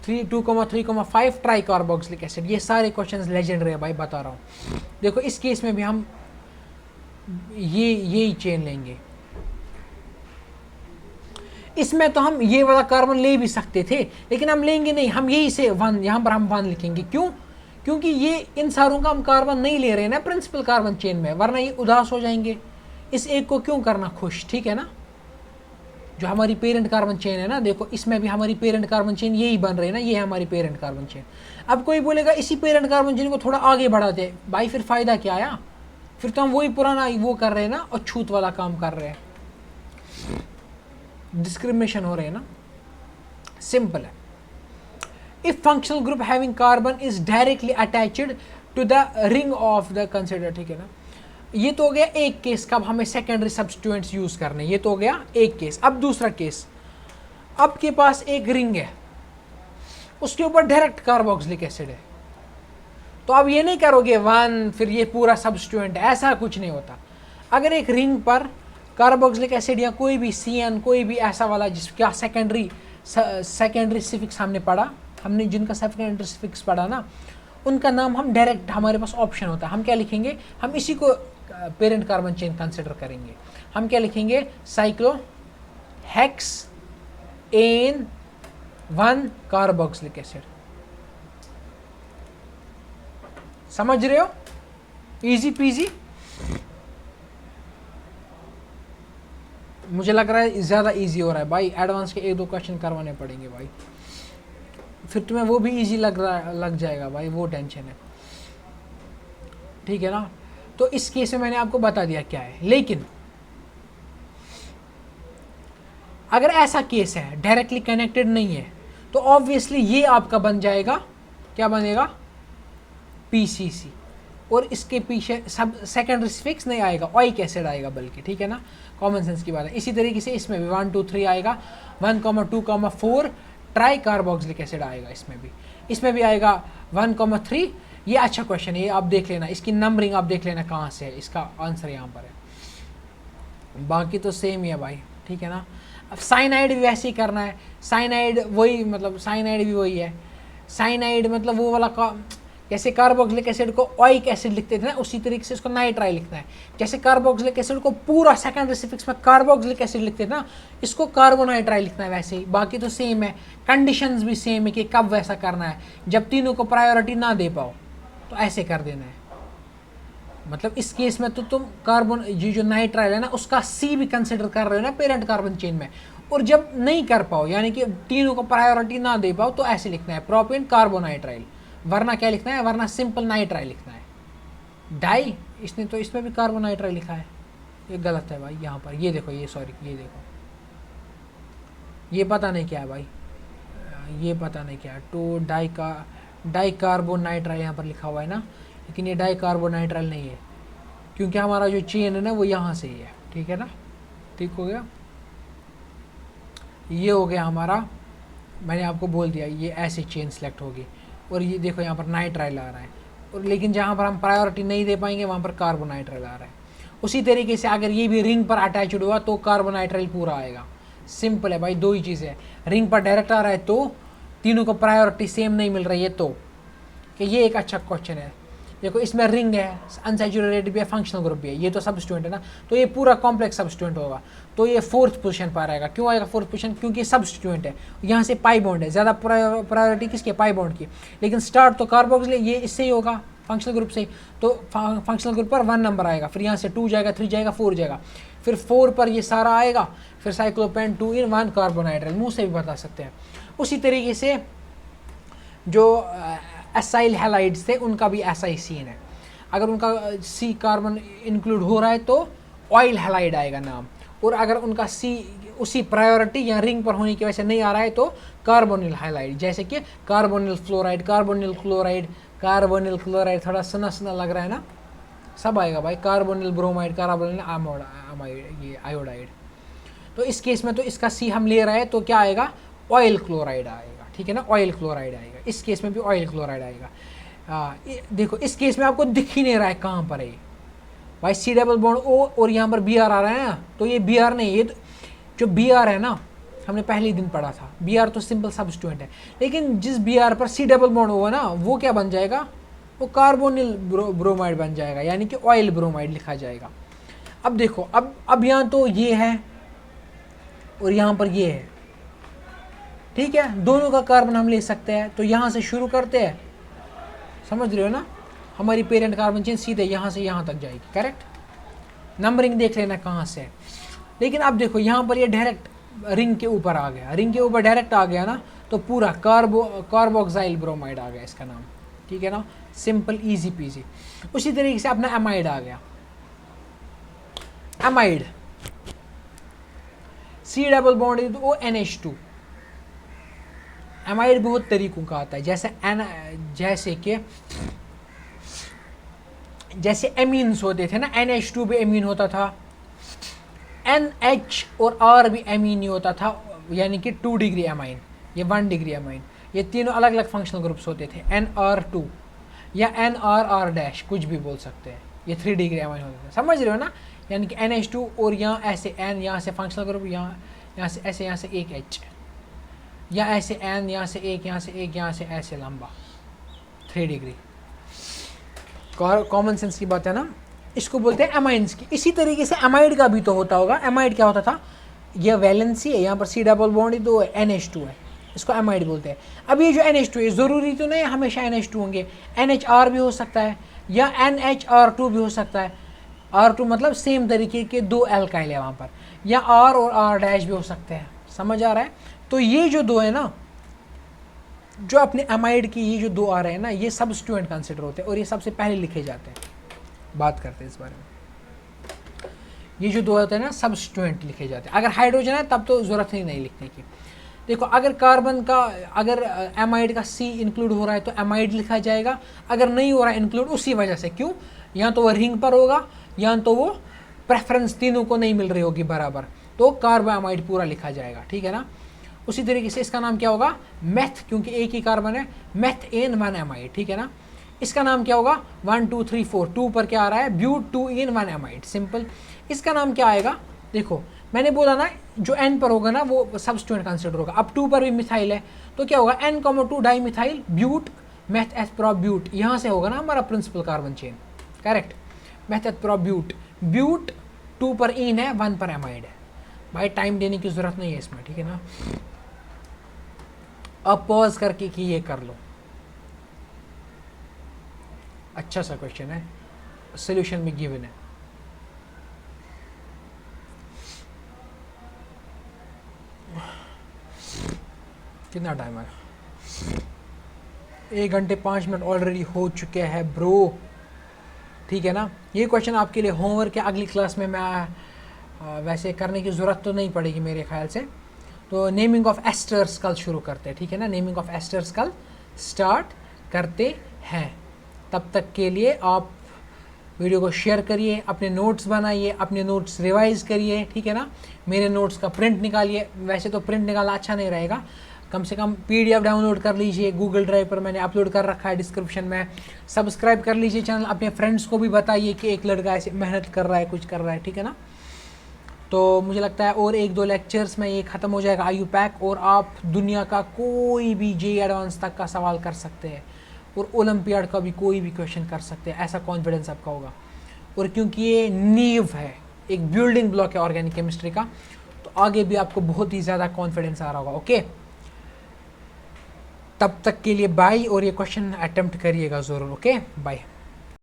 2,3,5 ट्राई कार्बोक्सिलिक एसिड, ये सारे क्वेश्चंस लेजेंडरी है भाई, बता रहा हूँ। देखो इस केस में भी हम यही चेन लेंगे, इसमें तो हम ये वाला कार्बन ले भी सकते थे, लेकिन हम लेंगे नहीं, हम यही से 1, यहाँ पर हम 1 लिखेंगे, क्यों, क्योंकि ये इन सारों का हम कार्बन नहीं ले रहे हैं ना प्रिंसिपल कार्बन चेन में, वरना ये उदास हो जाएंगे, इस एक को क्यों करना खुश, ठीक है ना। जो हमारी पेरेंट कार्बन चेन है ना, देखो इसमें भी हमारी पेरेंट कार्बन चेन यही बन रही है ना, ये है हमारी पेरेंट कार्बन चेन। अब कोई बोलेगा इसी पेरेंट कार्बन चेन को थोड़ा आगे बढ़ा दे, भाई फिर फायदा क्या आया, फिर तो हम वही पुराना वो कर रहे हैं ना, और छूत वाला काम कर रहे हैं, डिस्क्रिमिनेशन हो रहे हैं ना। सिंपल है, if functional group having carbon is directly attached to the ring of the consider, ठीक है ना। ये तो हो गया एक केस, कब हमें सेकेंडरी सब्स्टिट्यूएंट्स यूज करने, ये तो हो गया एक केस। अब दूसरा केस, आपके पास एक रिंग है, उसके ऊपर डायरेक्ट कार्बोक्सिलिक एसिड है, तो अब ये नहीं करोगे 1 फिर ये पूरा सब्स्टिट्यूएंट, ऐसा कुछ नहीं होता। अगर एक रिंग पर कार्बोक्सिलिक एसिड या कोई भी CN, कोई भी ऐसा वाला जिसका सेकेंडरी सिफिक्स हमने पढ़ा, हमने जिनका सेकेंडरी सिफिक्स पढ़ा ना, उनका नाम हम डायरेक्ट, हमारे पास ऑप्शन होता है, हम क्या लिखेंगे, हम इसी को पेरेंट कार्बन चेन कंसिडर करेंगे। हम क्या लिखेंगे, cyclo hex an 1 carboxylic acid, समझ रहे हो, इजी पीजी। मुझे लग रहा है ज़्यादा इजी हो रहा है भाई, एडवांस के 1-2 क्वेश्चन करवाने पड़ेंगे भाई, फिर तुम्हें वो भी इजी लग जाएगा भाई, वो टेंशन है, ठीक है ना। तो इस केस में मैंने आपको बता दिया क्या है, लेकिन अगर ऐसा केस है डायरेक्टली कनेक्टेड नहीं है तो ऑब्वियसली ये आपका बन जाएगा, क्या बनेगा, पीसीसी, और इसके पीछे सब सेकेंडरी फिक्स नहीं आएगा, ऑइक एसिड आएगा बल्कि, ठीक है ना, कॉमन सेंस की बात है। इसी तरीके से इसमें भी 1 2 3 आएगा, 1,2,4 ट्राई कार्बोक्सिलिक एसिड आएगा, इसमें भी आएगा 1,3। ये अच्छा क्वेश्चन है, ये आप देख लेना, इसकी नंबरिंग आप देख लेना कहाँ से है, इसका आंसर यहाँ पर है, बाकी तो सेम ही है भाई, ठीक है ना। अब साइनाइड भी वैसे ही करना है, साइनाइड वही, मतलब साइनाइड भी वही है, साइनाइड मतलब वो वाला जैसे कार्बोक्सिलिक एसिड को ऑइक एसिड लिखते थे ना, उसी तरीके से इसको नाइट्राइल लिखना है। जैसे कार्बोक्सिलिक एसिड को पूरा सेकेंडरी सफिक्स में कार्बोक्सिलिक एसिड लिखते थे ना, इसको कार्बोनाइट्राइल लिखना है वैसे ही, बाकी तो सेम है, कंडीशंस भी सेम है कि कब वैसा करना है, जब तीनों को प्रायोरिटी ना दे पाओ तो ऐसे कर देना है। मतलब इस केस में तो तुम कार्बन ये जो नाइट्राइल है ना उसका सी भी कंसिडर कर रहे हो ना पेरेंट कार्बन चेन में, और जब नहीं कर पाओ यानी कि तीनों को प्रायोरिटी ना दे पाओ तो ऐसे लिखना है प्रोपेन कार्बोनाइट्राइल, वरना क्या लिखना है, वरना सिंपल नाइट्राइल लिखना है। डाई इसने तो इसमें भी कार्बोनाइट्राइल लिखा है, ये गलत है भाई, यहाँ पर ये देखो, ये सॉरी ये देखो, ये पता नहीं क्या है भाई, ये पता नहीं क्या है, तो डाई कार्बोनाइट्राइल यहाँ पर लिखा हुआ है ना, लेकिन ये डाई कार्बोनाइट्राइल नहीं है, क्योंकि हमारा जो चेन है ना वो यहाँ से ही है, ठीक है ना, ठीक हो गया, ये हो गया हमारा, मैंने आपको बोल दिया ये ऐसे चेन सेलेक्ट होगी, और ये देखो यहाँ पर नाइट्राइल आ रहा है, और लेकिन जहाँ पर हम प्रायोरिटी नहीं दे पाएंगे वहाँ पर कार्बोनाइट्राइल आ रहा है। उसी तरीके से अगर ये भी रिंग पर अटैच्ड हुआ तो कार्बोनाइट्राइल पूरा आएगा, सिंपल है भाई, दो ही चीज़ें, रिंग पर डायरेक्ट आ रहा है तो तीनों को प्रायोरिटी सेम नहीं मिल रही है, तो कि ये एक अच्छा क्वेश्चन है। देखो इसमें रिंग है, अनसैचुरेटेड भी है, फंक्शनल ग्रुप भी है, ये तो सबस्टिट्यूएंट है ना, तो ये पूरा कॉम्प्लेक्स सबस्टिट्यूएंट होगा, तो ये 4th पोजीशन पर आएगा। क्यों आएगा 4th पोजीशन, क्योंकि सबस्टिट्यूएंट है, यहाँ से पाई बॉन्ड है, ज़्यादा प्रायोरिटी किसकी, पाई बॉन्ड की, लेकिन स्टार्ट तो कार्बोक्सिलिक ये इससे ही होगा, फंक्शनल ग्रुप से, तो फंक्शनल ग्रुप पर 1 नंबर आएगा, फिर यहाँ से 2 जाएगा, 3 जाएगा, 4 जाएगा, फिर 4 पर ये सारा आएगा, फिर साइक्लोपेंट 2 in 1 कार्बोनाइट्राइल, मुँह से भी बता सकते हैं। उसी तरीके से जो एसाइल हैलाइड्स थे उनका भी ऐसा ही सीन है, अगर उनका सी कार्बन इंक्लूड हो रहा है तो ऑयल हैलाइड आएगा नाम, और अगर उनका सी उसी प्रायोरिटी या रिंग पर होने की वजह से नहीं आ रहा है तो कार्बोनिल हैलाइड, जैसे कि carbonyl fluoride, carbonyl chloride, carbonyl chloride, थोड़ा सुना सुना लग रहा है ना, सब आएगा भाई, कार्बोनिल ब्रोमाइड, कार्बोनिल अमाइड, ये आयोडाइड। तो इस केस में तो इसका सी हम ले रहे हैं तो क्या आएगा, ऑयल क्लोराइड आएगा, ठीक है ना, ऑयल क्लोराइड आएगा, इस केस में भी ऑयल क्लोराइड आएगा। देखो इस केस में आपको दिख ही नहीं रहा है कहाँ पर है भाई, सी डबल बॉन्ड ओ और यहाँ पर बी आर आ रहा है ना, तो ये बी आर नहीं, ये तो जो बी आर है ना हमने पहले ही दिन पढ़ा था, बी आर तो सिंपल सबस्टिट्यूएंट है, लेकिन जिस बी आर पर सी डबल बॉन्ड होगा ना वो क्या बन जाएगा, वो कार्बोनिल ब्रोमाइड बन जाएगा, यानी कि ऑयल ब्रोमाइड लिखा जाएगा। अब देखो अब यहाँ तो ये है और यहाँ पर ये है, ठीक है, दोनों का कार्बन हम ले सकते हैं, तो यहाँ से शुरू करते हैं, समझ रहे हो ना, हमारी पेरेंट कार्बन चेन सीधे यहाँ से यहाँ तक जाएगी, करेक्ट, नंबरिंग देख लेना कहाँ से है। लेकिन अब देखो यहाँ पर ये डायरेक्ट रिंग के ऊपर आ गया, रिंग के ऊपर डायरेक्ट आ गया ना, तो पूरा कार्बोक्साइल ब्रोमाइड आ गया इसका नाम, ठीक है ना, सिंपल इजी पीजी। उसी तरीके से अपना एमाइड आ गया, amide C double bond O NH2, amide बहुत तरीकों का आता है, जैसे एमीन्स होते थे ना, NH2 भी एमीन होता था, NH और R भी एमीन ही होता था, यानी कि 2 डिग्री एमाइन, ये 1 डिग्री एमाइन, ये तीनों अलग अलग फंक्शनल ग्रुप्स होते थे, NR2 या NRR' कुछ भी बोल सकते हैं, ये 3 डिग्री एमाइन होते थे, समझ रहे हो ना, यानी कि NH2 और यहाँ ऐसे N, यहाँ से फंक्शनल ग्रुप, यहाँ से ऐसे, यहाँ से एक H, या ऐसे N, यहाँ से एक, यहाँ से एक, यहाँ से ऐसे लंबा, 3 डिग्री, कॉमन सेंस की बात है ना, इसको बोलते हैं एमाइंस की। इसी तरीके से एमाइड का भी तो होता होगा, एमाइड क्या होता था, यह वैलेंसी है, यहाँ पर सी डबल बॉन्ड तो NH2 है, इसको एमाइड बोलते हैं। अब ये जो NH2 है ज़रूरी तो नहीं हमेशा NH2 होंगे, NHR भी हो सकता है या NHR2 भी हो सकता है, R2 मतलब सेम तरीके के दो एल्काइल है वहाँ पर, या R और R डैश भी हो सकते हैं, समझ आ रहा है। तो ये जो दो है ना, जो अपने अमाइड की ये जो दो आ रहे हैं ना, ये सबस्टिट्यूएंट कंसिडर होते हैं और ये सबसे पहले लिखे जाते हैं। बात करते हैं इस बारे में। ये जो दो होते हैं ना सबस्टिट्यूएंट लिखे जाते हैं। अगर हाइड्रोजन है तब तो ज़रूरत ही नहीं लिखने की। देखो अगर कार्बन का, अगर एमाइड का C इंक्लूड हो रहा है तो एमाइड लिखा जाएगा, अगर नहीं हो रहा है इंक्लूड उसी वजह से, क्यों, या तो वो रिंग पर होगा या तो वो प्रेफरेंस तीनों को नहीं मिल रही होगी बराबर, तो कार्बोएमाइड पूरा लिखा जाएगा, ठीक है ना। उसी तरीके से इसका नाम क्या होगा, मेथ, क्योंकि एक ही कार्बन है, मेथेन 1 एमाइड, ठीक है ना। इसका नाम क्या होगा, 1 2 3 4, 2 पर क्या आ रहा है, ब्यूट 2 इन 1 एमाइड, सिंपल। इसका नाम क्या आएगा, देखो मैंने बोला ना जो N पर होगा ना वो सबस्टिट्यूएंट कंसिडर होगा। अब 2 पर भी मिथाइल है तो क्या होगा, N,2 di methyl but meth एस्प्रोब्यूट, यहाँ से होगा ना हमारा principal carbon chain, correct, meth एस्प्रोब्यूट, ब्यूट 2 पर इन है, 1 पर एमाइड है। भाई टाइम देने की जरूरत नहीं है इसमें, ठीक है ना। अब पॉज करके कि ये कर लो, अच्छा सा क्वेश्चन है, सोल्यूशन में गिवन है। कितना टाइम है, 1 घंटे 5 मिनट ऑलरेडी हो चुके हैं ब्रो, ठीक है ना। ये क्वेश्चन आपके लिए होमवर्क है, अगली क्लास में मैं वैसे करने की ज़रूरत तो नहीं पड़ेगी मेरे ख्याल से। तो नेमिंग ऑफ एस्टर्स कल शुरू करते हैं, ठीक है ना, नेमिंग ऑफ एस्टर्स कल स्टार्ट करते हैं। तब तक के लिए आप वीडियो को शेयर करिए, अपने नोट्स बनाइए, अपने नोट्स रिवाइज करिए, ठीक है ना। मेरे नोट्स का प्रिंट निकालिए, वैसे तो प्रिंट निकालना अच्छा नहीं रहेगा, कम से कम PDF डाउनलोड कर लीजिए, गूगल ड्राइव पर मैंने अपलोड कर रखा है डिस्क्रिप्शन में। सब्सक्राइब कर लीजिए चैनल, अपने फ्रेंड्स को भी बताइए कि एक लड़का ऐसे मेहनत कर रहा है, कुछ कर रहा है, ठीक है ना। तो मुझे लगता है और 1-2 लेक्चर्स में ये ख़त्म हो जाएगा IU पैक, और आप दुनिया का कोई भी JEE एडवांस तक का सवाल कर सकते हैं और ओलंपियाड का भी कोई भी क्वेश्चन कर सकते हैं, ऐसा कॉन्फिडेंस आपका होगा। और क्योंकि ये नींव है, एक बिल्डिंग ब्लॉक है ऑर्गेनिक केमिस्ट्री का, तो आगे भी आपको बहुत ही ज़्यादा कॉन्फिडेंस आ रहा होगा, ओके। तब तक के लिए बाय, और ये क्वेश्चन अटेम्प्ट करिएगा ज़रूर, ओके बाय।